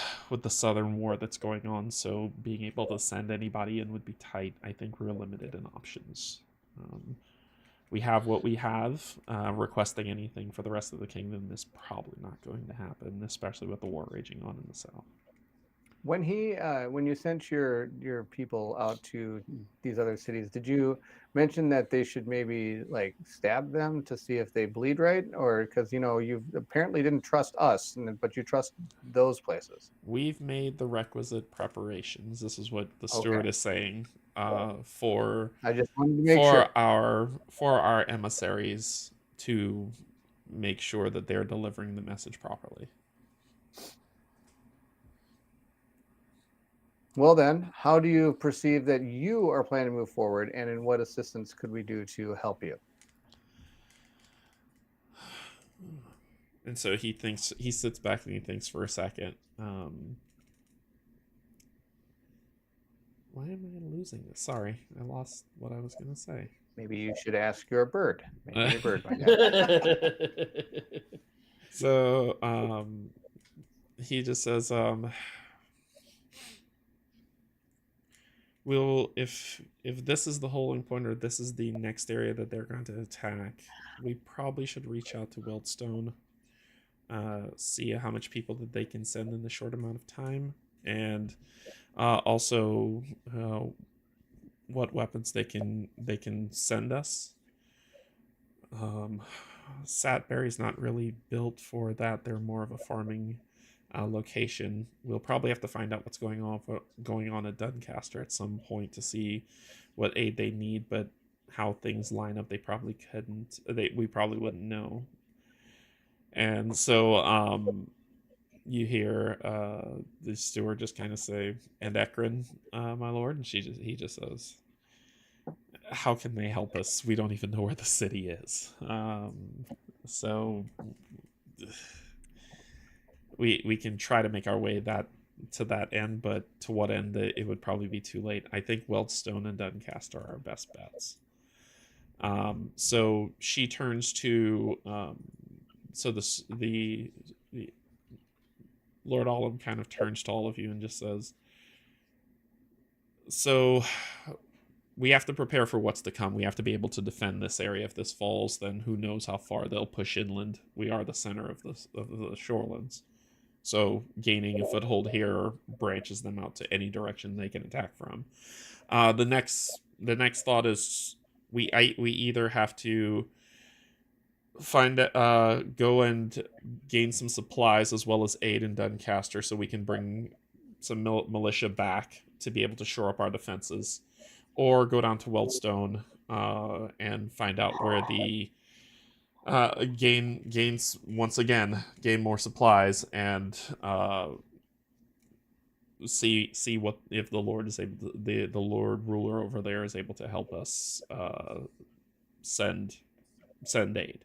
southern war that's going on, so being able to send anybody in would be tight. I think we're limited in options. We have what we have. Requesting anything for the rest of the kingdom is probably not going to happen, especially with the war raging on in the south. when you sent your people out to these other cities, did you mention that they should maybe like stab them to see if they bleed right, or because you apparently didn't trust us, but you trust those places? We've made the requisite preparations. This is what the Okay. steward is saying. For I just wanted to make sure. For our emissaries to make sure that they're delivering the message properly. Well then, how do you perceive that you are planning to move forward, and in what assistance could we do to help you? And so he sits back and he thinks for a second. Why am I losing this? Sorry, I lost what I was going to say. Maybe you should ask your bird. Maybe your bird might have. So he just says, we'll, if this is the holding point, or this is the next area that they're going to attack, we probably should reach out to Wildstone, see how much people that they can send in a short amount of time, and also what weapons they can send us. Satbury's not really built for that. They're more of a farming location. We'll probably have to find out what's going on at Doncaster at some point to see what aid they need, but how things line up, they probably couldn't. We probably wouldn't know. And so you hear the steward just kind of say, "And Ekron, my lord," and he just says, "How can they help us? We don't even know where the city is." So we can try to make our way to that end, but to what end, it would probably be too late. I think Weldstone and Doncaster are our best bets. So she turns to the Lord Alum kind of turns to all of you and just says, "So we have to prepare for what's to come. We have to be able to defend this area. If this falls, then who knows how far they'll push inland. We are the center of the Shorelands. So gaining a foothold here branches them out to any direction they can attack from. The next thought is we either have to go and gain some supplies as well as aid in Doncaster so we can bring some militia back to be able to shore up our defenses, or go down to Weldstone and find out where the gain more supplies and see what if the Lord is able to, the Lord ruler over there is able to help us send aid.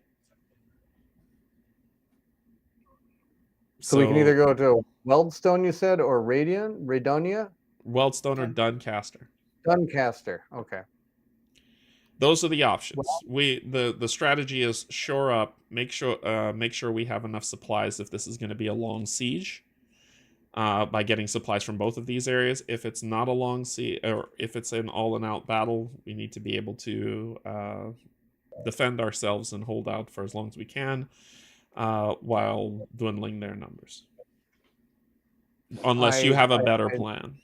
So we can either go to Weldstone, you said, or Radonia? Weldstone or Doncaster. Doncaster. Okay. Those are the options. The strategy is shore up, make sure we have enough supplies if this is going to be a long siege, by getting supplies from both of these areas. If it's not a long siege, or if it's an all-in-out battle, we need to be able to defend ourselves and hold out for as long as we can, while dwindling their numbers. Unless you have a better plan.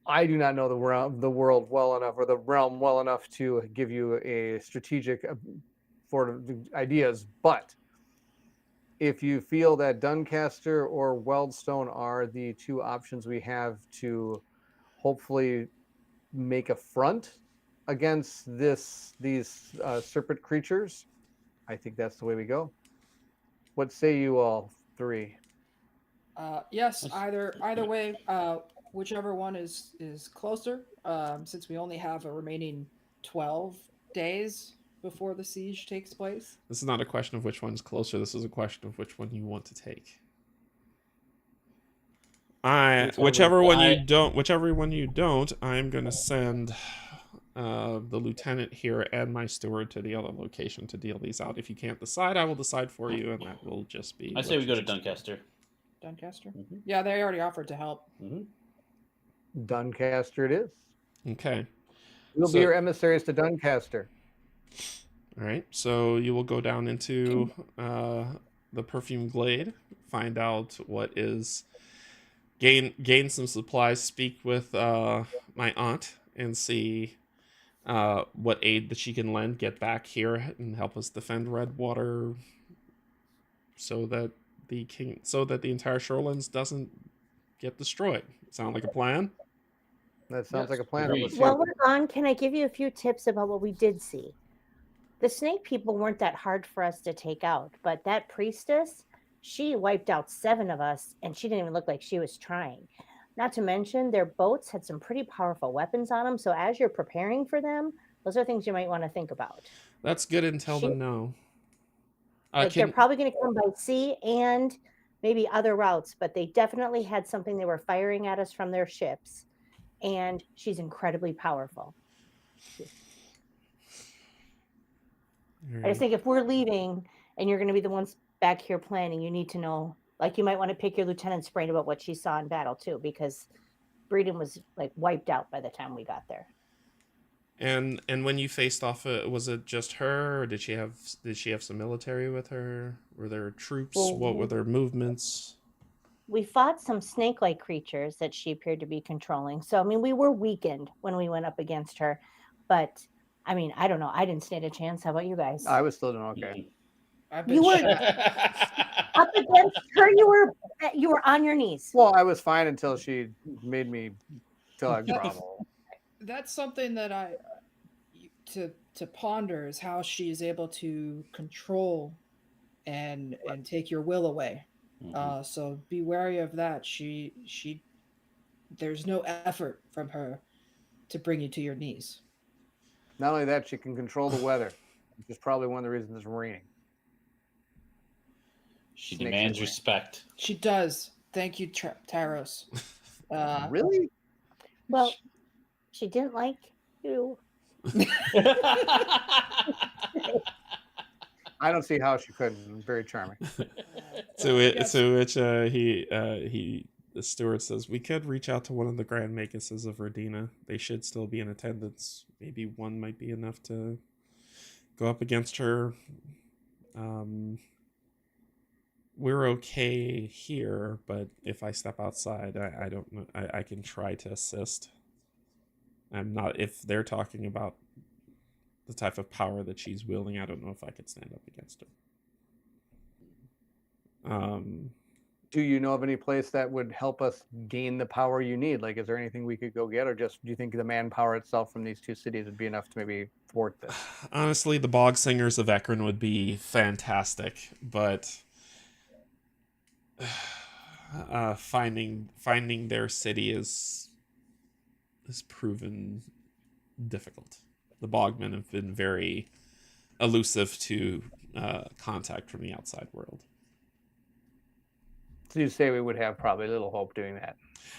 I do not know the world well enough, or the realm well enough, to give you a strategic for ideas. But if you feel that Doncaster or Weldstone are the two options we have to hopefully make a front against these serpent creatures, I think that's the way we go. What say you all three? Yes, either way, whichever one is closer. Since we only have a remaining 12 days before the siege takes place. This is not a question of which one's closer. This is a question of which one you want to take. Whichever one you don't, I'm gonna send the lieutenant here and my steward to the other location to deal these out. If you can't decide, I will decide for you, and that will just be. I say we go to Doncaster. Doncaster? Mm-hmm. Yeah, they already offered to help. Mm-hmm. Doncaster it is. Okay. We'll be your emissaries to Doncaster. All right. So you will go down into the Perfume Glade, find out what is gain some supplies, speak with my aunt, and see what aid that she can lend. Get back here and help us defend Redwater, so that the entire Shorelands doesn't get destroyed. Sound like a plan? That sounds like a plan. While we're on, can I give you a few tips about what we did see? The snake people weren't that hard for us to take out, but that priestess, she wiped out 7 of us, and she didn't even look like she was trying. Not to mention, their boats had some pretty powerful weapons on them, so as you're preparing for them, those are things you might want to think about. That's good intel to know. They're probably going to come by sea and maybe other routes, but they definitely had something they were firing at us from their ships, and she's incredibly powerful. I just think if we're leaving and you're going to be the ones back here planning, you need to know, like, you might want to pick your lieutenant's brain about what she saw in battle too, because Breeden was like wiped out by the time we got there. And when you faced off, was it just her, or did she have some military with her? Were there troops? What were their movements? We fought some snake-like creatures that she appeared to be controlling. So I mean, we were weakened when we went up against her, but I mean, I don't know. I didn't stand a chance. How about you guys? I was still doing okay. You were up against her. You were on your knees. Well, I was fine until she made me tug trouble. That's something that I to ponder, is how she is able to control and take your will away. Mm-hmm. So be wary of that. She there's no effort from her to bring you to your knees. Not only that, she can control the weather, which is probably one of the reasons it's raining. She demands respect. She does. Thank you, Taros. Really? Well, she didn't like you. I don't see how she couldn't. Very charming. The steward says, we could reach out to one of the Grand Maguses of Radina. They should still be in attendance. Maybe one might be enough to go up against her. We're okay here, but if I step outside, I don't know. I can try to assist. I'm not, if they're talking about the type of power that she's wielding, I don't know if I could stand up against her. Do you know of any place that would help us gain the power you need? Like, is there anything we could go get, or just do you think the manpower itself from these two cities would be enough to maybe thwart this? Honestly, the Bog Singers of Ekron would be fantastic, but finding their city is proven difficult. The Bogmen have been very elusive to contact from the outside world. So you say we would have probably little hope doing that.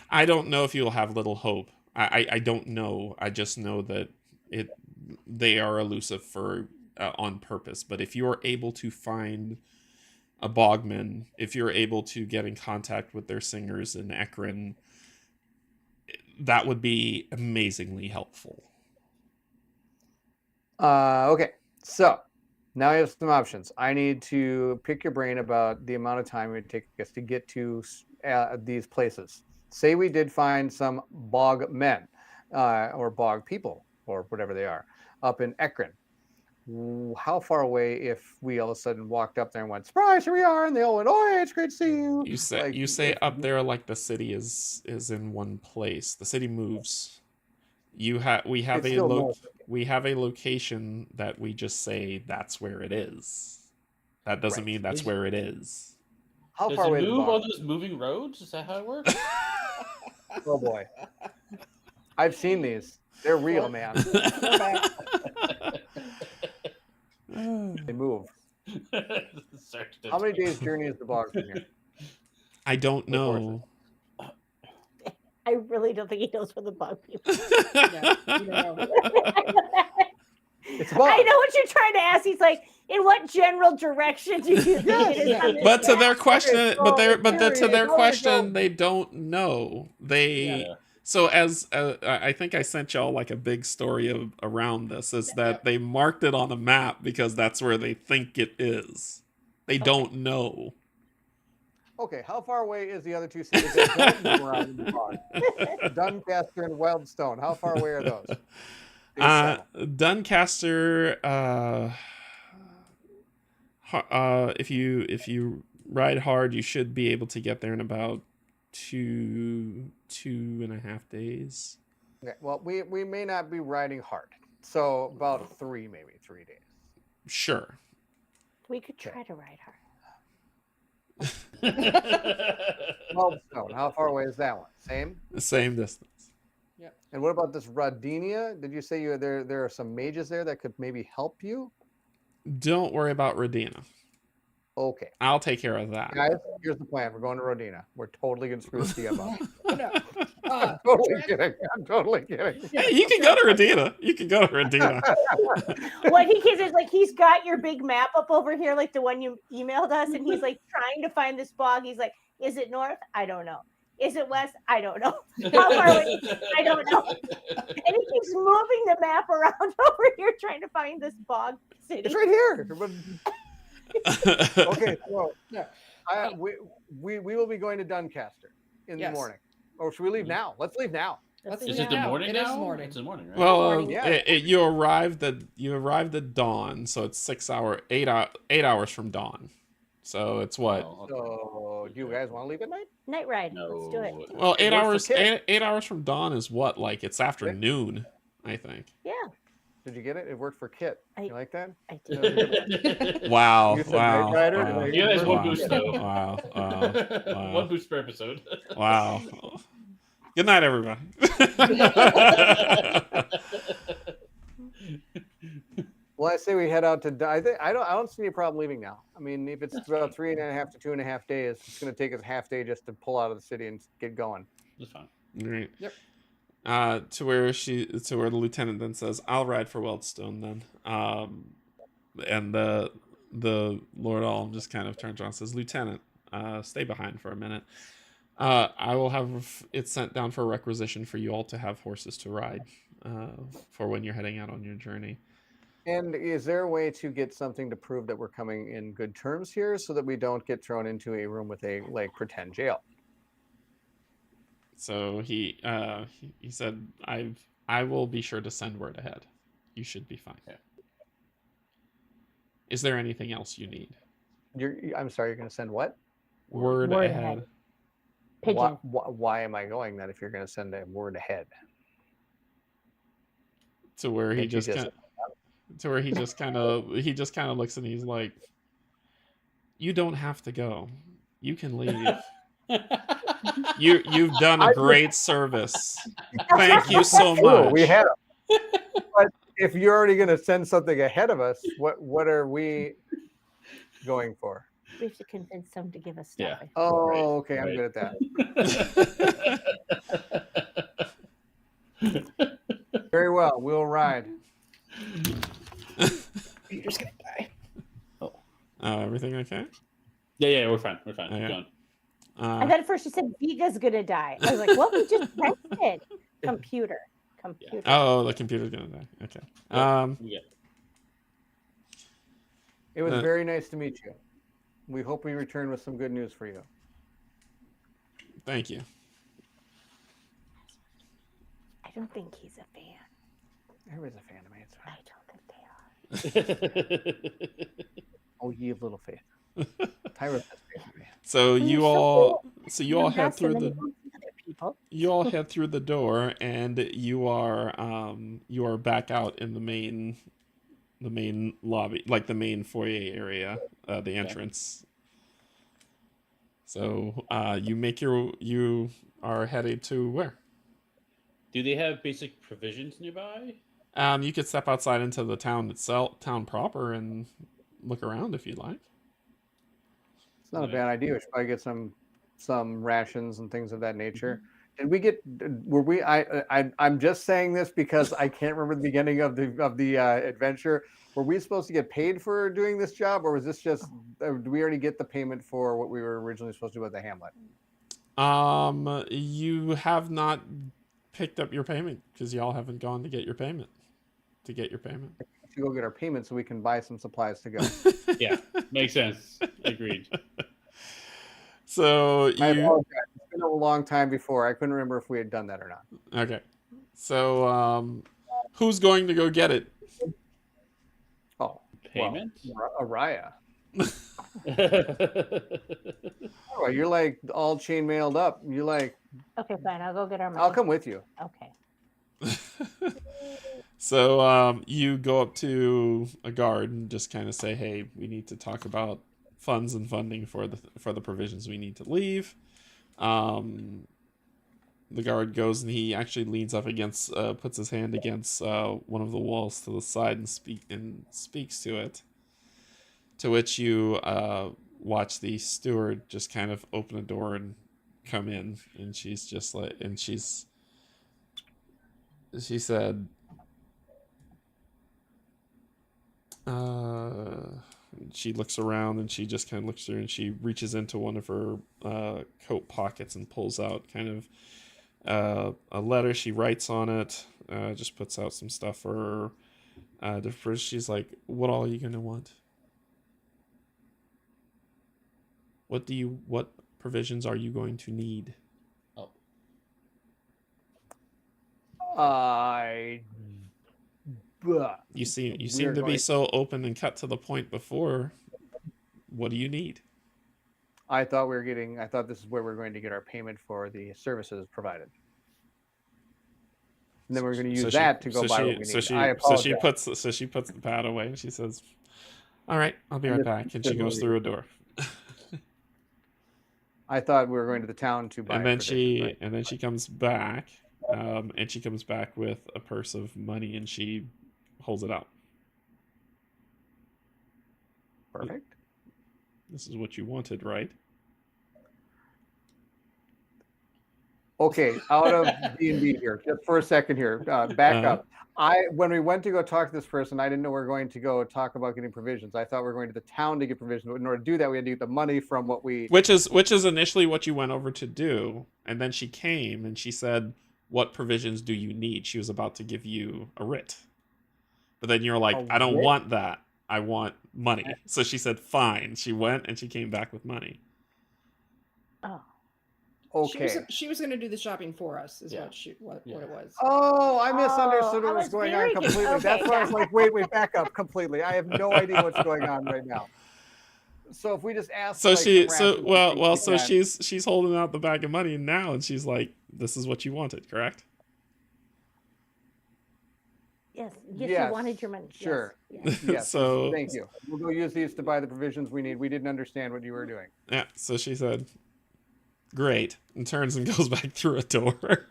I don't know if you'll have little hope. I don't know. I just know that they are elusive for on purpose. But if you're able to find a Bogman, if you're able to get in contact with their singers in Ekron, that would be amazingly helpful. Okay, so now I have some options. I need to pick your brain about the amount of time it would take us to get to these places. Say we did find some bog men or bog people or whatever they are up in Ekron. How far away if we all of a sudden walked up there and went, surprise, here we are, and they all went, oh, it's great to see you. You say up there like the city is in one place. The city moves. We have a location that we just say that's where it is. That doesn't mean that's where it is. How Does far it away move on those moving roads? Is that how it works? Oh boy. I've seen these. They're real, man. They move. How many days journey is the bog from here? I don't know. I really don't think he knows where the bug people. Yeah, you don't know. It's a bog. I know what you're trying to ask. He's like, in what general direction do you think it is on this But to map? their question, to their go. question, they don't know. Yeah. So as I think I sent y'all like a big story around this is that they marked it on a map because that's where they think it is. They don't know. Okay, how far away is the other two cities that don't move around in the bog? Doncaster and Wildstone. How far away are those? Doncaster, if you ride hard, you should be able to get there in about 2.5 days. Okay, well, we may not be riding hard, so about 3 days. Sure. We could try to ride hard. Wildstone. How far away is that one? Same. Same distance. And what about this Rodinia? Did you say there are some mages there that could maybe help you? Don't worry about Rodina. Okay. I'll take care of that. Guys, here's the plan. We're going to Rodina. We're totally going to screw this up. No. I'm totally kidding. I'm totally kidding. Hey, you can go to Rodina. What he kids is like, he's got your big map up over here, like the one you emailed us, and he's like trying to find this bog. He's like, is it north? I don't know. Is it west? I don't know. How far away? I don't know. And he keeps moving the map around over here trying to find this bog city. It's right here. Okay, so No. we will be going to Doncaster in the morning. Or should we leave now? Let's leave now. Is it the morning It now? is the morning. It's the morning, right? Well, Yeah. you arrived at dawn, so it's 8 hours from dawn. So it's what? Oh, okay. So do you guys want to leave at night? Night ride. No. Let's do it. Well, It works for kids. 8 hours from dawn is what? Like it's afternoon, I think. Yeah, Did you get it? It worked for Kit. You like that? I did. Wow! You said Wow! Night Rider, Wow! and You guys Wow. one boost though. Wow! Wow! One boost per episode. Wow! Good night, everybody. Well, I say we head out to. I don't see any problem leaving now. I mean, if it's about 3.5 to 2.5 days, it's going to take us a half day just to pull out of the city and get going. That's fine. Right. Yep. To where the lieutenant then says, "I'll ride for Wildstone then." And the Lord Alum just kind of turns around and says, "Lieutenant, stay behind for a minute. I will have it sent down for a requisition for you all to have horses to ride for when you're heading out on your journey." And is there a way to get something to prove that we're coming in good terms here, so that we don't get thrown into a room with a pretend jail? So he said, I will be sure to send word ahead. You should be fine." Yeah. Is there anything else you need? I'm sorry, you're going to send what? Word Word ahead. ahead. Pigeon. Why am I going then if you're going to send a word ahead? To where he Can't you just kind of looks and he's like, "You don't have to go. You can leave. You've done a great service. Thank you so Cool, much." we have. But if you're already going to send something ahead of us, what are we going for? We have to convince them to give us stuff. Yeah. I think. Oh, Right, okay, I'm right. good at that. Very well, we'll ride. Peter's gonna die. Everything okay? Yeah, we're fine. We're fine. Okay. Keep going. I thought at first you said Viga's gonna die. I was like, what? We just tested. Computer. Oh, the computer's gonna die. Okay. Yeah. It was very nice to meet you. We hope we return with some good news for you. Thank you. I don't think he's a fan. Everybody's a fan of me. It's fine. I don't think they are. Oh, ye of little faith. Tyra has faith in me. So You're you so all, cool. so you all head Invest through and then the, you don't see other people. you all head through the door, and you are back out in the main lobby, like the main foyer area, the entrance. So you are headed to where? Do they have basic provisions nearby? You could step outside into the town proper, and look around if you'd like. It's not a bad idea. We should probably get some rations and things of that nature. Did we get? Were we? I'm just saying this because I can't remember the beginning of the adventure. Were we supposed to get paid for doing this job, or was this just? Do we already get the payment for what we were originally supposed to do with the hamlet? You have not picked up your payment because y'all haven't gone to get your payment. To go get our payment so we can buy some supplies to go. Yeah, makes sense. Agreed. So I apologize. It's been a long time before. I couldn't remember if we had done that or not. Okay. So who's going to go get it? Oh, Payment? Well, Araya. Oh, you're like all chainmailed up. You like? Okay, fine. I'll go get our money. I'll come with you. Okay. So you go up to a guard and just kind of say, "Hey, we need to talk about funds and funding for the provisions we need to leave." The guard goes and he actually leans up against, puts his hand against one of the walls to the side and speaks to it. To which you watch the steward just kind of open a door and come in, and she's just like, and she said, she looks around and she just kind of looks through and she reaches into one of her coat pockets and pulls out kind of a letter. She writes on it, just puts out some stuff for her. She's like, "What all are you gonna want? What provisions are you going to need?" Oh. You seem to be so open and cut to the point before. What do you need? I thought this is where we're going to get our payment for the services provided. And then we're going to use that to go buy what we need. I apologize. So she puts the pad away and she says, "All right, I'll be right back." And she goes through a door. I thought we were going to the town to buy. And then she comes back, and she comes back with a purse of money and she holds it out. Perfect. This is what you wanted, right? Okay, out of D&D here, just for a second here, back up. When we went to go talk to this person, I didn't know we were going to go talk about getting provisions. I thought we were going to the town to get provisions. In order to do that, we had to get the money from what we... Which is initially what you went over to do. And then she came and she said, "What provisions do you need?" She was about to give you a writ. But then you're like, "I don't want that. I want money." So she said, "Fine." She went and she came back with money. Oh. Okay. She was going to do the shopping for us. Is Yeah. what it was. Oh, I misunderstood Oh, what I was was going on very completely. confused. That's Okay, why I was got like, wait, back up completely. I have no idea what's going on right now. So if we just ask, So like, she, some so rations well, and well, things so like that. she's holding out the bag of money now, and she's like, "This is what you wanted, correct?" Yes, Yes, you wanted your money. sure. Yes. Yes. So Thank you. We'll go use these to buy the provisions we need. We didn't understand what you were doing. yeah, so she said, "Great," and turns and goes back through a door.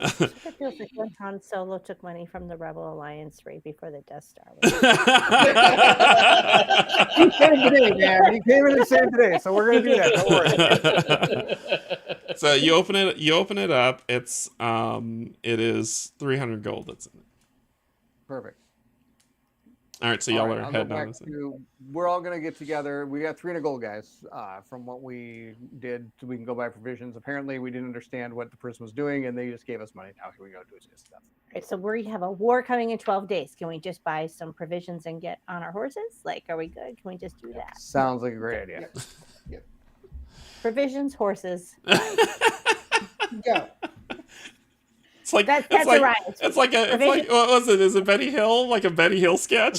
It feels like when Han Solo took money from the Rebel Alliance right before the Death Star. He came today, man. He came in and saved today, so we're gonna do that. Don't worry. So you open it up. It is 300 gold that's in it. Perfect. All right, so All y'all right, are I'll go heading back on. to. We're all gonna get together. We got 300 gold, guys, from what we did, so we can go buy provisions. Apparently, we didn't understand what the person was doing, and they just gave us money. Now here we go do this stuff. Right, so we have a war coming in 12 days. Can we just buy some provisions and get on our horses? Like, are we good? Can we just do that? Sounds like a great idea. Provisions, horses. Go. It's like That's it's like Orion. it's like what was it? Is it Benny Hill? Like a Benny Hill sketch?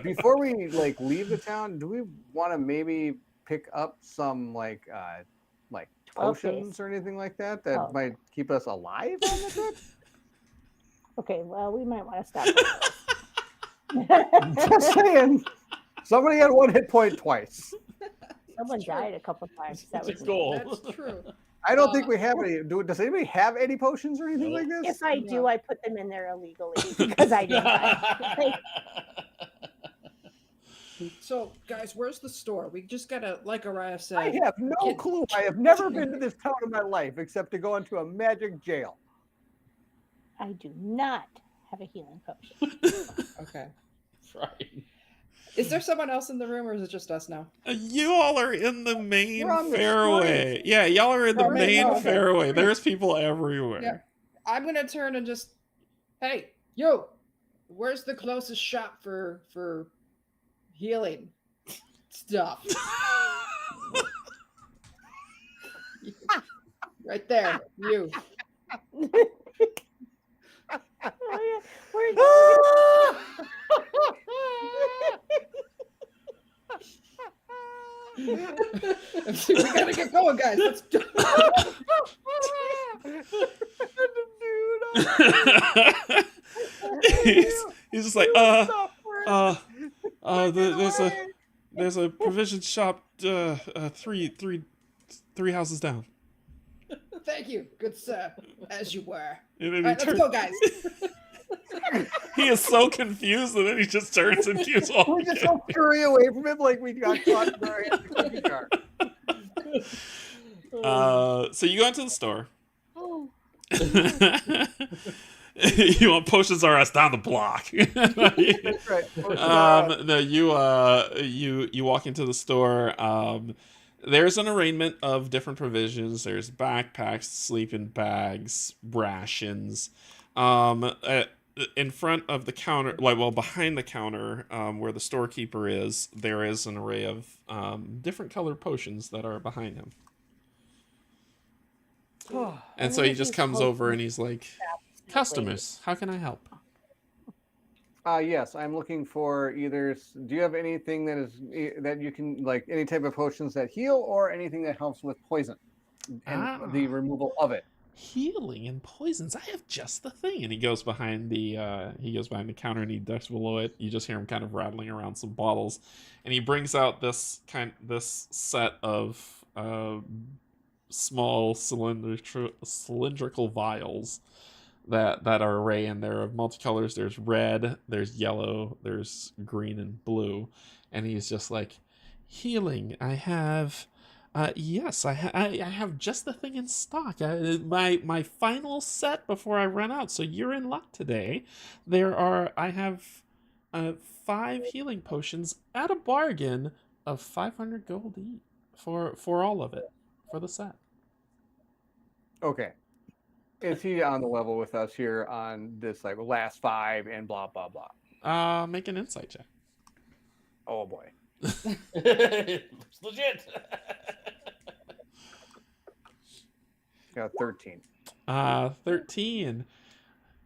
Before we leave the town, do we want to maybe pick up some like 12 potions days. or anything like that Oh. might keep us alive on the trip? Okay, well, we might want to stop. Just saying. Somebody had 1 hit point twice. Someone true. died a couple times. That It's was a goal. That's true. I don't think we have any. Does anybody have any potions or anything like this? If I do, I put them in there illegally because I didn't buy. So, guys, where's the store? We just gotta, like Araya said. I have no clue. I have never been to this town in my life except to go into a magic jail. I do not have a healing potion. Okay. Right. Is there someone else in the room, or is it just us now? You all are in the main We're on the fairway. Yeah, y'all are in the Oh, man, main okay. fairway. There's people everywhere. Yeah. I'm gonna turn and just, hey, yo, where's the closest shop for healing stuff? Right there, you. Oh, yeah. We're We gotta get going, guys. Let's go. he's just like, there's a provision shop, three houses down. Thank you, good sir, as you were. And then All right, let's go, guys. He is so confused, and then he just turns and keeps walking. We just don't hurry away from him like we got caught in our hands in the cookie jar. So you go into the store. Oh. You want potions R Us down the block. That's right. No, you walk into the store. There's an arraignment of different provisions. There's backpacks, sleeping bags, rations. In front of the counter, behind the counter, where the storekeeper is, there is an array of different colored potions that are behind him. And so he just comes over and he's like, "Customers, how can I help?" Yes, I'm looking for either. Do you have anything that you can any type of potions that heal, or anything that helps with poison and the removal of it? Healing and poisons. I have just the thing. And he goes behind the counter and he ducks below it. You just hear him kind of rattling around some bottles, and he brings out this set of small cylindrical vials that are array in there of multicolors. There's red, there's yellow, there's green and blue, and he's just like, healing. I have, yes, I have just the thing in stock. My final set before I run out. So you're in luck today. I have 5 healing potions at a bargain of 500 gold each for all of it for the set. Okay. Is he on the level with us here on this like last 5 and blah blah blah? Make an insight check. Oh boy. It's legit. Got 13. 13.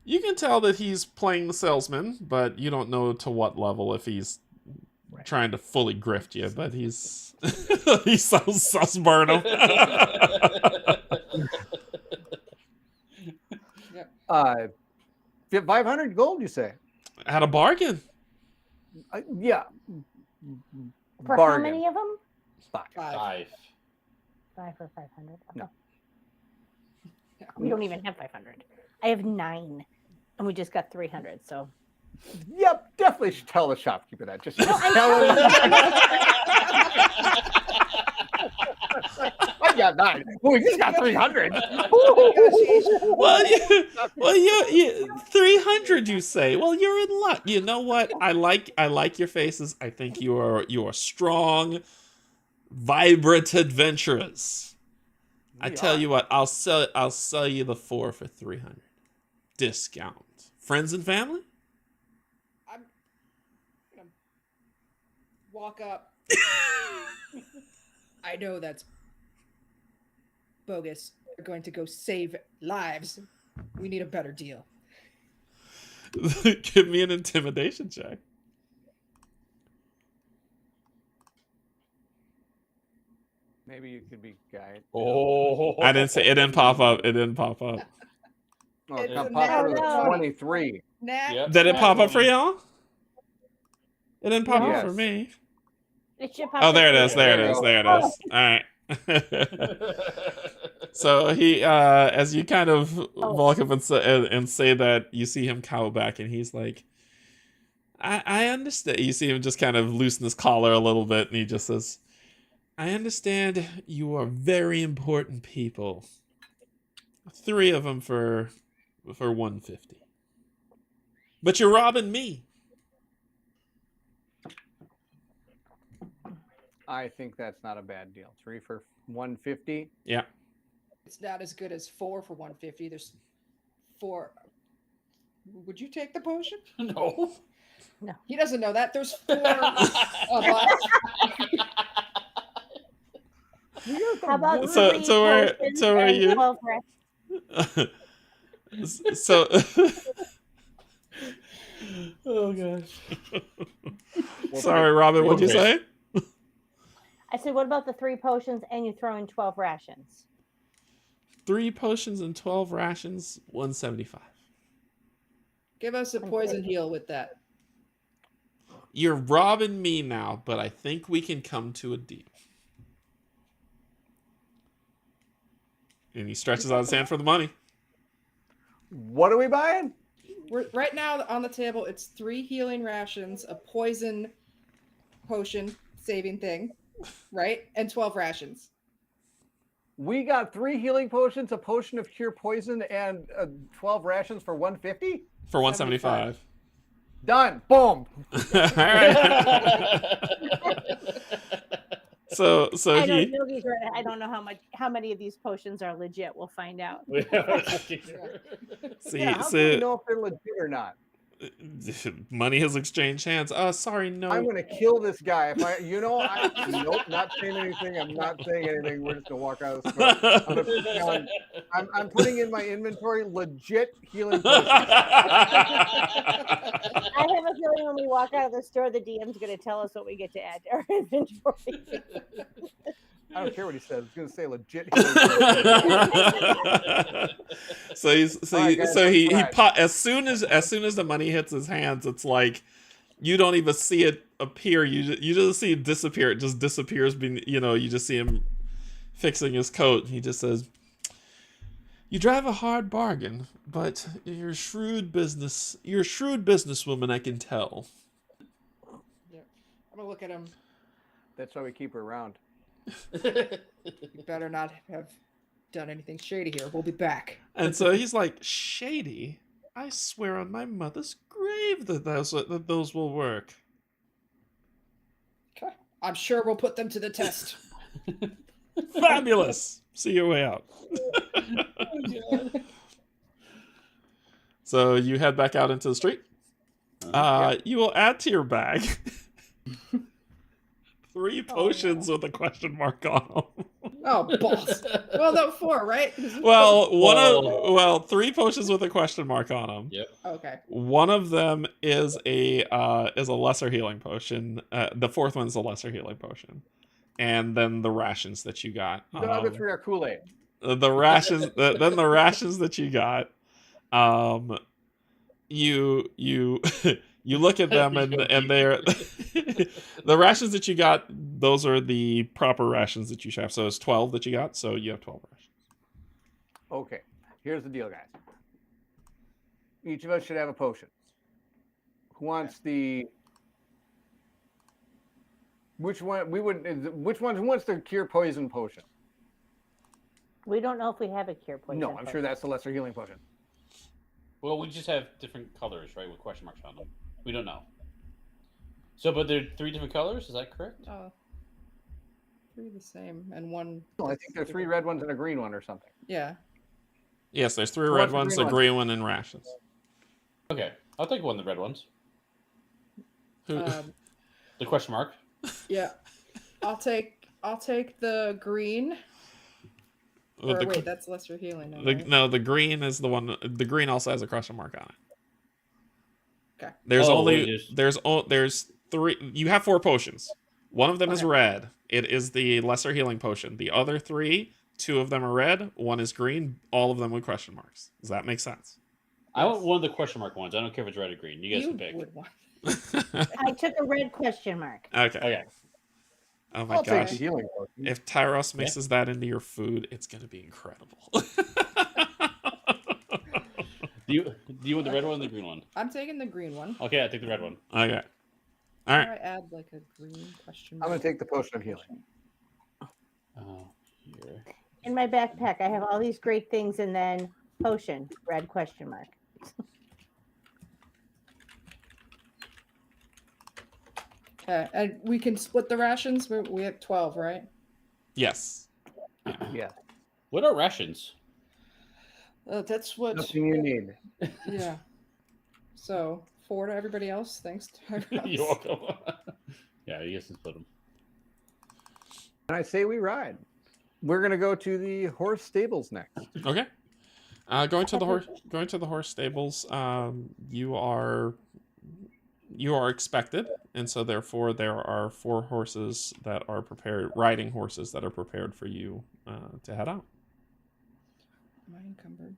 You can tell that he's playing the salesman, but you don't know to what level if he's trying to fully grift you, but he's he sells sus Burnham. 500 gold, you say? At a bargain. Yeah. For Bargain. how many of them? 5. 5. 5 for 500. Okay. No. We don't even have 500. I have 9, and we just got 300. So. Yep, definitely should tell the shopkeeper that. Just tell him. I got 9. Well, we just got 300. Well, you 300. You say. Well, you're in luck. You know what? I like your faces. I think you are strong, vibrant adventurers. I tell you what. I'll sell you the 4 for 300. Discount. Friends and family. I'm gonna walk up. I know that's bogus. They're going to go save lives. We need a better deal. Give me an intimidation check. Maybe you could be guy. Oh. I didn't say it. Didn't pop up. It didn't pop up. Oh, It's it popped a up with no. 23. Nat, Yep. Did it Nat pop up for 20. y'all? It didn't pop up Yes. for me. It should pop Oh, up there it for is. you. There it is. There it is. All right. So he, as you kind of walk up and say that, you see him cower back, and he's like, I understand. You see him just kind of loosen his collar a little bit, and he just says, I understand you are very important people. 3 of them for 150. But you're robbing me. I think that's not a bad deal. 3 for 150. Yeah. it's not as good as 4 for 150. There's 4. Would you take the potion? No. He doesn't know that. There's 4 of us. How about So- 3 so where- potions so where and you- 12 rest? So Oh gosh. sorry, Robin, what'd you say? I said, what about the 3 potions and you throw in 12 rations? 3 potions and 12 rations, 175. Give us a poison heal with that. You're robbing me now, but I think we can come to a deal. And he stretches out his hand for the money. What are we buying? We're right now on the table. It's 3 healing rations, a poison potion saving thing, right? And 12 rations. We got 3 healing potions, a potion of cure poison, and 12 rations for 150. For 175. Done. Boom. All right. So I he don't know these are, I don't know how many of these potions are legit. We'll find out. see Yeah, how do we know if they're legit or not? money has exchanged hands. Sorry, no. I'm gonna kill this guy. If nope, not saying anything. I'm not saying anything. We're just gonna walk out of the store. I'm, gonna put down, I'm putting in my inventory legit healing potions. I have a feeling when we walk out of the store, the DM's going to tell us what we get to add to our inventory. I don't care what he says. He's gonna say legit. As soon as the money hits his hands, it's like you don't even see it appear. You just see it disappear. It just disappears. You just see him fixing his coat. He just says, "You drive a hard bargain, but you're a shrewd businesswoman. I can tell." Yeah. I'm gonna look at him. That's why we keep her around. You better not have done anything shady here. We'll be back. And so he's like, "Shady? I swear on my mother's grave that those will work." Okay. I'm sure we'll put them to the test. Fabulous. See your way out. So you head back out into the street. You will add to your bag 3 potions with a question mark on them. Oh, balls. Well, no, 4, right? Well, 3 potions with a question mark on them. Yep. Okay. One of them is a lesser healing potion. The 4th one's a lesser healing potion, and then the rations that you got. The other 3 are Kool-Aid. The rations, then the rations that you got. You you look at them and they're the rations that you got. Those are the proper rations that you should have. So it's 12 that you got. So you have 12 rations. Okay, here's the deal, guys. Each of us should have a potion. Who wants the? Which one? Who wants the cure poison potion? We don't know if we have a cure poison. No, I'm sure that's the lesser healing potion. Well, we just have different colors, right, with question marks on them. We don't know. So, but they're 3 different colors. Is that correct? 3 the same and 1. No, I think there are 3 red ones and a green one or something. Yeah. Yes, there's 3 Who red wants ones, the a green green one, and rations. Okay, I'll take one of the red ones. Who? The question mark. Yeah. I'll take the green. Well, Or wait, that's lesser healing. Right? No, the green is the one. The green also has a question mark on it. Okay. There's 3. You have 4 potions. One of them is red. It is the lesser healing potion. The other 3, 2 of them are red. 1 is green. All of them with question marks. Does that make sense? I want one of the question mark ones. I don't care if it's red or green. You guys can pick. Would want. I took a red question mark. Okay. Oh my I'll take gosh. the healing potion. If Tyros mixes that into your food, it's going to be incredible. Do you want the red one or the green one? I'm taking the green one. Okay, I take the red one. Okay. All I right. add like a green question I'm mark. gonna take the potion of healing. Oh, here. In my backpack, I have all these great things, and then potion, red question mark. Okay, and we can split the rations. We have 12, right? Yes. Yeah, What are rations? That's what. nothing you need. Yeah. So 4 to everybody else. Thanks to everyone You're else. welcome. Yeah, you guys can split them. And I say we ride. We're gonna go to the horse stables next. Okay. Going to the horse stables. You are expected, and so therefore there are 4 horses that are prepared, riding horses that are prepared for you to head out. Am I encumbered?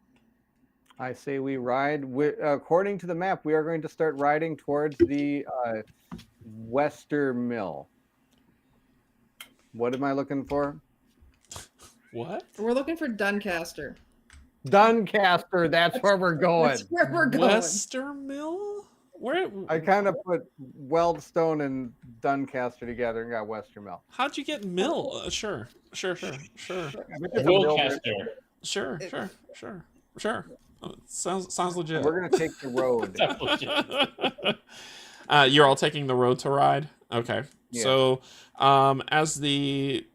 I say we ride. According to the map, we are going to start riding towards the Wester Mill. What am I looking for? What? We're looking for Doncaster. Doncaster. That's where we're going. That's where we're going. Wester Mill? Where? I kind of put Weldstone and Doncaster together and got Wester Mill. How'd you get Mill? Sure. Oh, sounds legit. We're gonna take the road. You're all taking the road to ride. Okay. Yeah. So, as the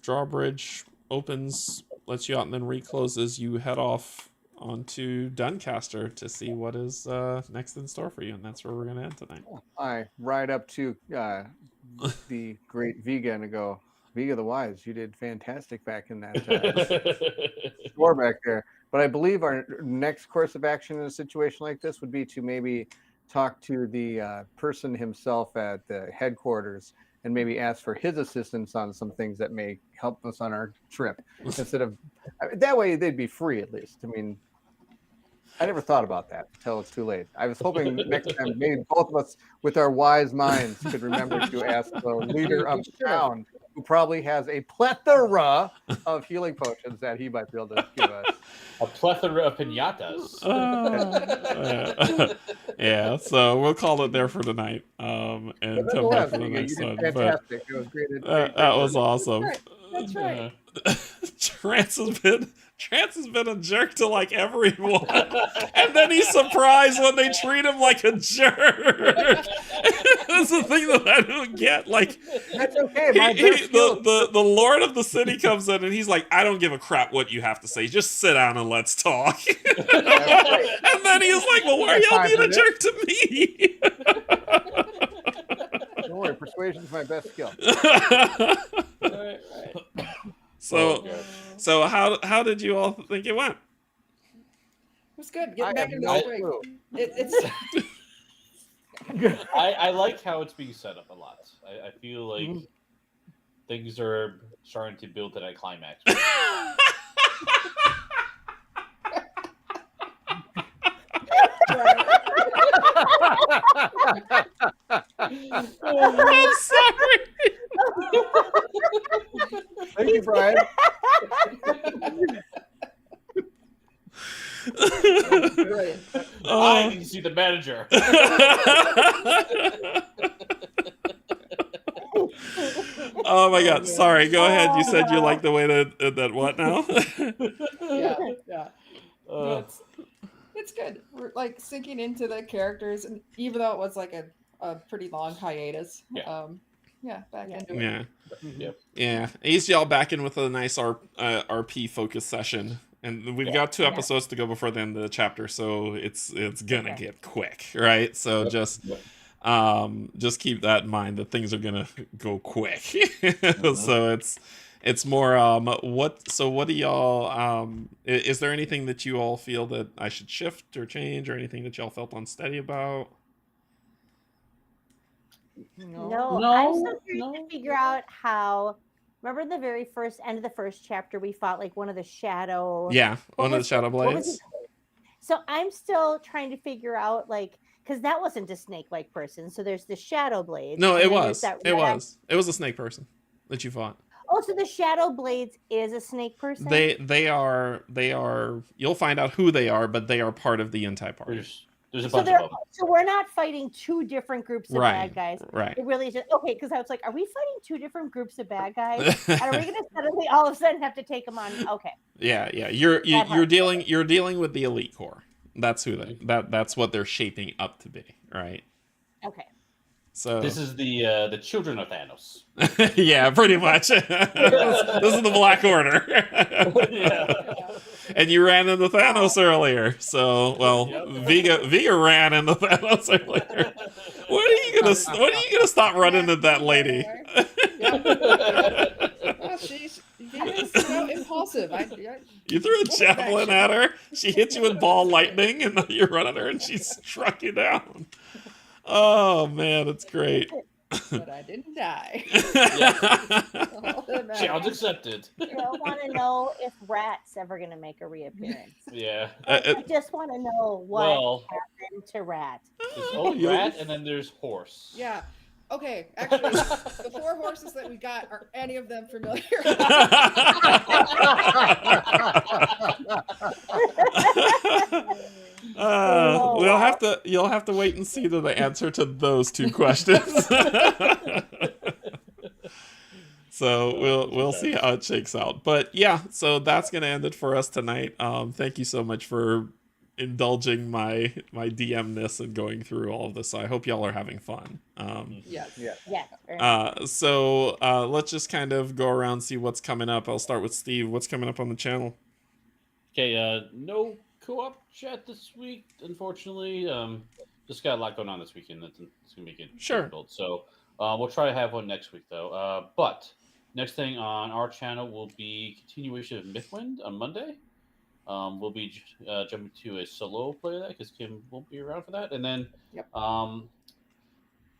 drawbridge opens, lets you out, and then recloses, you head off onto Doncaster to see what is next in store for you, and that's where we're gonna end tonight. I ride up to the great Vega and I go, Vega the Wise, you did fantastic back in that store back there. But I believe our next course of action in a situation like this would be to maybe talk to the person himself at the headquarters and maybe ask for his assistance on some things that may help us on our trip. Instead of that way, they'd be free at least. I mean, I never thought about that until it's too late. I was hoping next time maybe both of us, with our wise minds, could remember to ask the leader of town, who probably has a plethora of healing potions that he might be able to give us. A plethora of pinatas. Yeah, so we'll call it there for tonight. And But come back nonetheless, for the Vega, next you one. did But fantastic. It was great. that was awesome. That's right. Trance has been Trance has been a jerk to like everyone, and then he's surprised when they treat him like a jerk. That's the thing that I don't get. Like, That's okay. My best skill- the Lord of the city comes in and he's like, I don't give a crap what you have to say. Just sit down and let's talk. And then he's like, well, why are y'all being a jerk to me? Don't worry, persuasion's my best skill. Right. So how did you all think it went? It was good. I Getting back have into no the swing. clue. It's I like how it's being set up a lot. I feel like things are starting to build to that climax. I'm sorry. Thank you, Brian. brilliant. I need to see the manager. Oh my god, sorry, go ahead. You said you like the way that what now? Yeah. It's good. We're like sinking into the characters, and even though it was like a pretty long hiatus, back into it. Yeah. Yep. Yeah. Ease y'all back in with a nice RP focus session. And we've got 2 episodes to go before the end of the chapter, so it's gonna get quick, right? So just keep that in mind that things are gonna go quick. So it's more what do y'all is there anything that you all feel that I should shift or change, or anything that y'all felt unsteady about? No, I'm still trying to figure out how. Remember the very end of the first chapter, we fought like one of the shadow. Yeah, one of the shadow blades. So I'm still trying to figure out like, because that wasn't a snake-like person. So there's the shadow blades. No, and it then was. there's that It red- was. It was a snake person that you fought. Oh, so the shadow blades is a snake person. They are. You'll find out who they are, but they are part of the Entei party. There's a So bunch of them. so we're not fighting 2 different groups of bad guys. Right. It really just okay, because I was like, are we fighting 2 different groups of bad guys? And are we gonna suddenly all of a sudden have to take them on? Okay. Yeah. You're dealing with the elite corps. That's who that's what they're shaping up to be, right? Okay. So This is the children of Thanos. yeah, pretty much. This is the Black Order. Yeah. And you ran into Thanos earlier, so Vega ran into Thanos earlier. When are you gonna stop running into that lady? Well, she's so impulsive. You threw a javelin at her. She hit you with ball lightning, and you run at her, and she struck you down. Oh man, it's great. But I didn't die. Challenge accepted. I want to know if Rat's ever going to make a reappearance. Yeah. I just want to know what happened to Rat. There's old rat, and then there's horse. Yeah. Okay, actually, the 4 horses that we got, are any of them familiar? You'll have to wait and see the answer to those 2 questions. So we'll see how it shakes out. But yeah, so that's gonna end it for us tonight. Thank you so much for indulging my DM-ness and going through all of this. So I hope y'all are having fun. Yes. So let's just kind of go around, see what's coming up. I'll start with Steve. What's coming up on the channel? Okay, no co-op chat this week, unfortunately. Just got a lot going on this weekend. It's gonna make it difficult. So we'll try to have one next week, though. But next thing on our channel will be continuation of Mythwind on Monday. We'll be jumping to a solo play of that because Kim won't be around for that. And then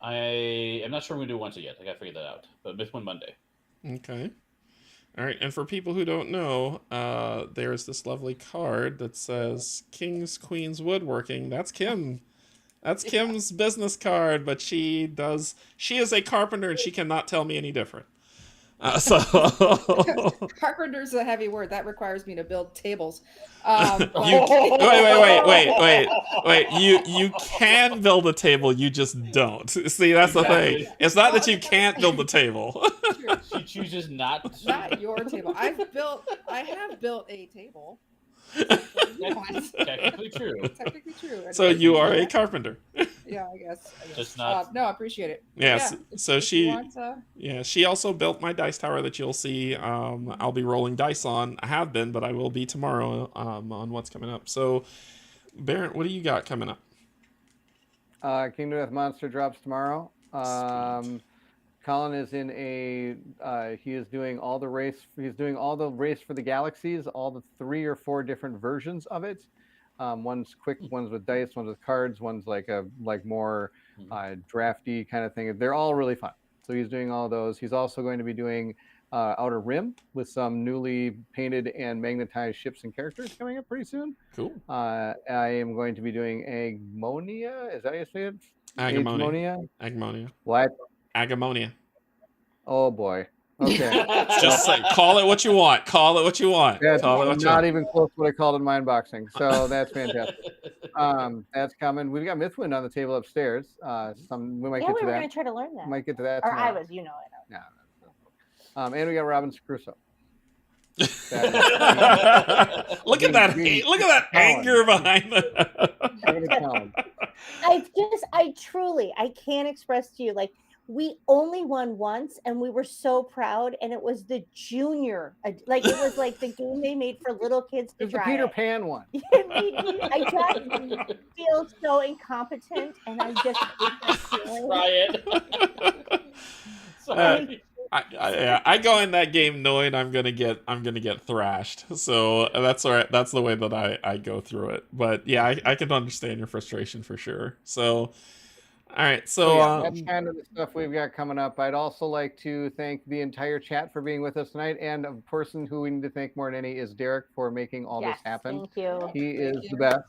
I am not sure we're going to do Wednesday yet. I got to figure that out. But Mythwind Monday. Okay. All right. And for people who don't know, there's this lovely card that says King's Queen's Woodworking. That's Kim. That's Kim's business card, but she is a carpenter and she cannot tell me any different. Carpenter's a heavy word. That requires me to build tables. Wait. You can build a table, you just don't. See, that's the thing. It's not that you can't build the table. She chooses not to. Not your table. I have built a table. Technically true. Technically true. So you are a carpenter. Yeah, I guess. Just not. No, I appreciate it. Yes. Yeah, So if she. you want, Yeah, she also built my dice tower that you'll see. I'll be rolling dice on. I have been, but I will be tomorrow on what's coming up. So, Baron, what do you got coming up? Kingdom Death Monster drops tomorrow. Colin is in he is doing all the race. He's doing all the race for the galaxies, all the 3 or 4 different versions of it. One's quick, one's with dice, one's with cards, one's like more drafty kind of thing. They're all really fun. So he's doing all those. He's also going to be doing Outer Rim with some newly painted and magnetized ships and characters coming up pretty soon. Cool. I am going to be doing Agmonia. Is that how you say it? Agmonia. What? Agamonia. Oh boy. Okay. Just say, call it what you want. Call it what you want. That's call it what not even close to what I called in mind boxing. So that's fantastic. That's coming. We've got Mythwind on the table upstairs. We might get to we were that. going to try to learn that. Might get to that. Or tomorrow. I was, I know. No. And we got Robinson Crusoe. Look at that anger behind that. I can't express to you, like, we only won once and we were so proud, and it was the junior, like it was like the game they made for little kids to It's the try Peter it. Pan one. I just feel so incompetent, and I just hate that feeling. Try it. Sorry. I go in that game knowing I'm gonna get thrashed. So that's all right. That's the way that I go through it. But yeah, I can understand your frustration for sure. So all right. So that's kind of the stuff we've got coming up. I'd also like to thank the entire chat for being with us tonight, and a person who we need to thank more than any is Derek for making all this happen. Thank you. He is the best.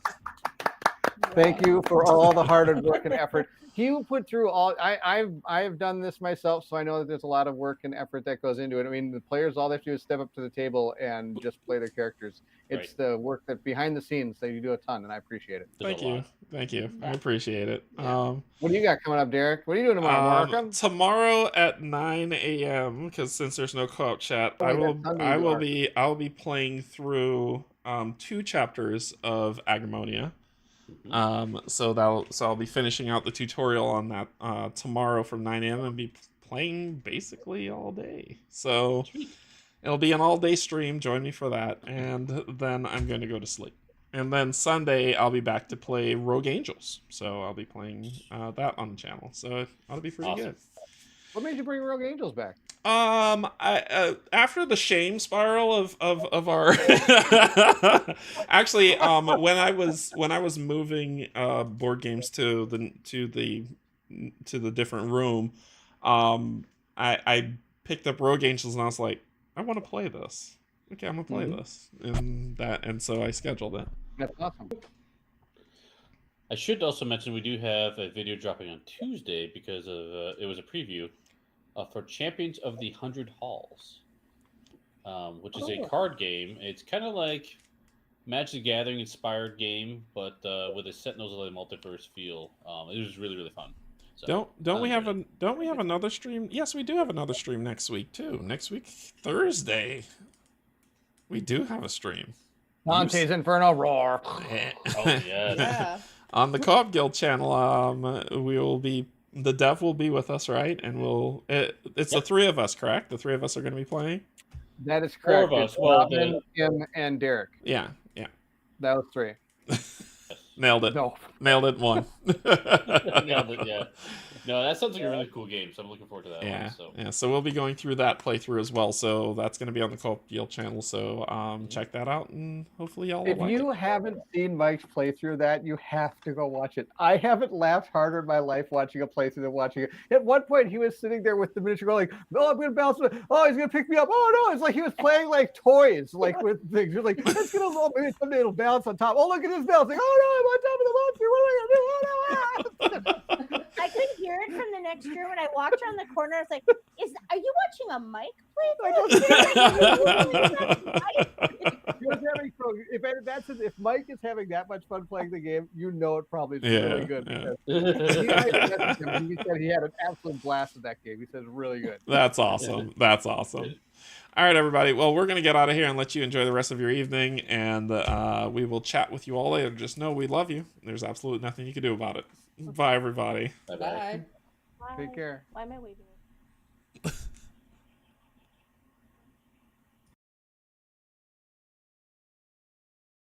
Thank you for all the hard work and effort. You put through all. I've done this myself, so I know that there's a lot of work and effort that goes into it. I mean, the players, all they have to do is step up to the table and just play their characters. It's the work that behind the scenes that you do a ton, and I appreciate it. Thank you. I appreciate it. Yeah. What do you got coming up, Derek? What are you doing tomorrow, Markham? Tomorrow at 9 a.m. because since there's no co-op chat, I'll be playing through 2 chapters of Agamonia. So I'll be finishing out the tutorial on that tomorrow from 9 a.m. and be playing basically all day. So it'll be an all-day stream. Join me for that, and then I'm going to go to sleep. And then Sunday I'll be back to play Rogue Angels. So I'll be playing that on the channel. So it ought to be pretty good. What made you bring Rogue Angels back? After the shame spiral of our actually when I was moving board games to the different room, I picked up Rogue Angels and I was like, I want to play this. Okay, I'm gonna play this, and so I scheduled it. That's awesome. I should also mention we do have a video dropping on Tuesday because of it was a preview for Champions of the 100 Halls, which is a card game. It's kind of like Magic the Gathering inspired game, but with a Sentinels of the Multiverse feel. It was really fun. So, don't we have another stream? Yes, we do have another stream next week too. Next week Thursday, we do have a stream. Dante's Inferno Roar. Oh yeah. On the Co-op Guild channel, we will be. The dev will be with us, right? And it's the 3 of us, correct? The 3 of us are going to be playing? That is correct. 4 of us. Robin, Kim, and Derek. Yeah. That was 3. Nailed it. No. Nailed it, 1. Nailed it, yeah. No, that sounds like a really cool game, so I'm looking forward to that one. So we'll be going through that playthrough as well. So that's going to be on the Co-op Guild channel. So check that out, and hopefully y'all will like it. If you haven't seen Mike's playthrough that, you have to go watch it. I haven't laughed harder in my life watching a playthrough than watching it. At one point, he was sitting there with the miniature going, "Oh, I'm going to bounce. Oh, he's going to pick me up. Oh, no." It's like he was playing like toys, like with things. You're like, it's going to roll. Maybe someday it'll bounce on top. Oh, look at this bounce. Like, oh, no, I'm on top of the monster. What am I going to do? Oh, no. I could hear it from the next room, and I walked around the corner. I was like, are you watching a Mike play? if Mike is having that much fun playing the game, you know it probably is really good. Yeah. He said he had an absolute blast in that game. He said it's really good. That's awesome. That's awesome. All right, everybody. Well, we're going to get out of here and let you enjoy the rest of your evening, and we will chat with you all later. Just know we love you. There's absolutely nothing you can do about it. Bye, everybody. Bye. Take care. Why am I waving?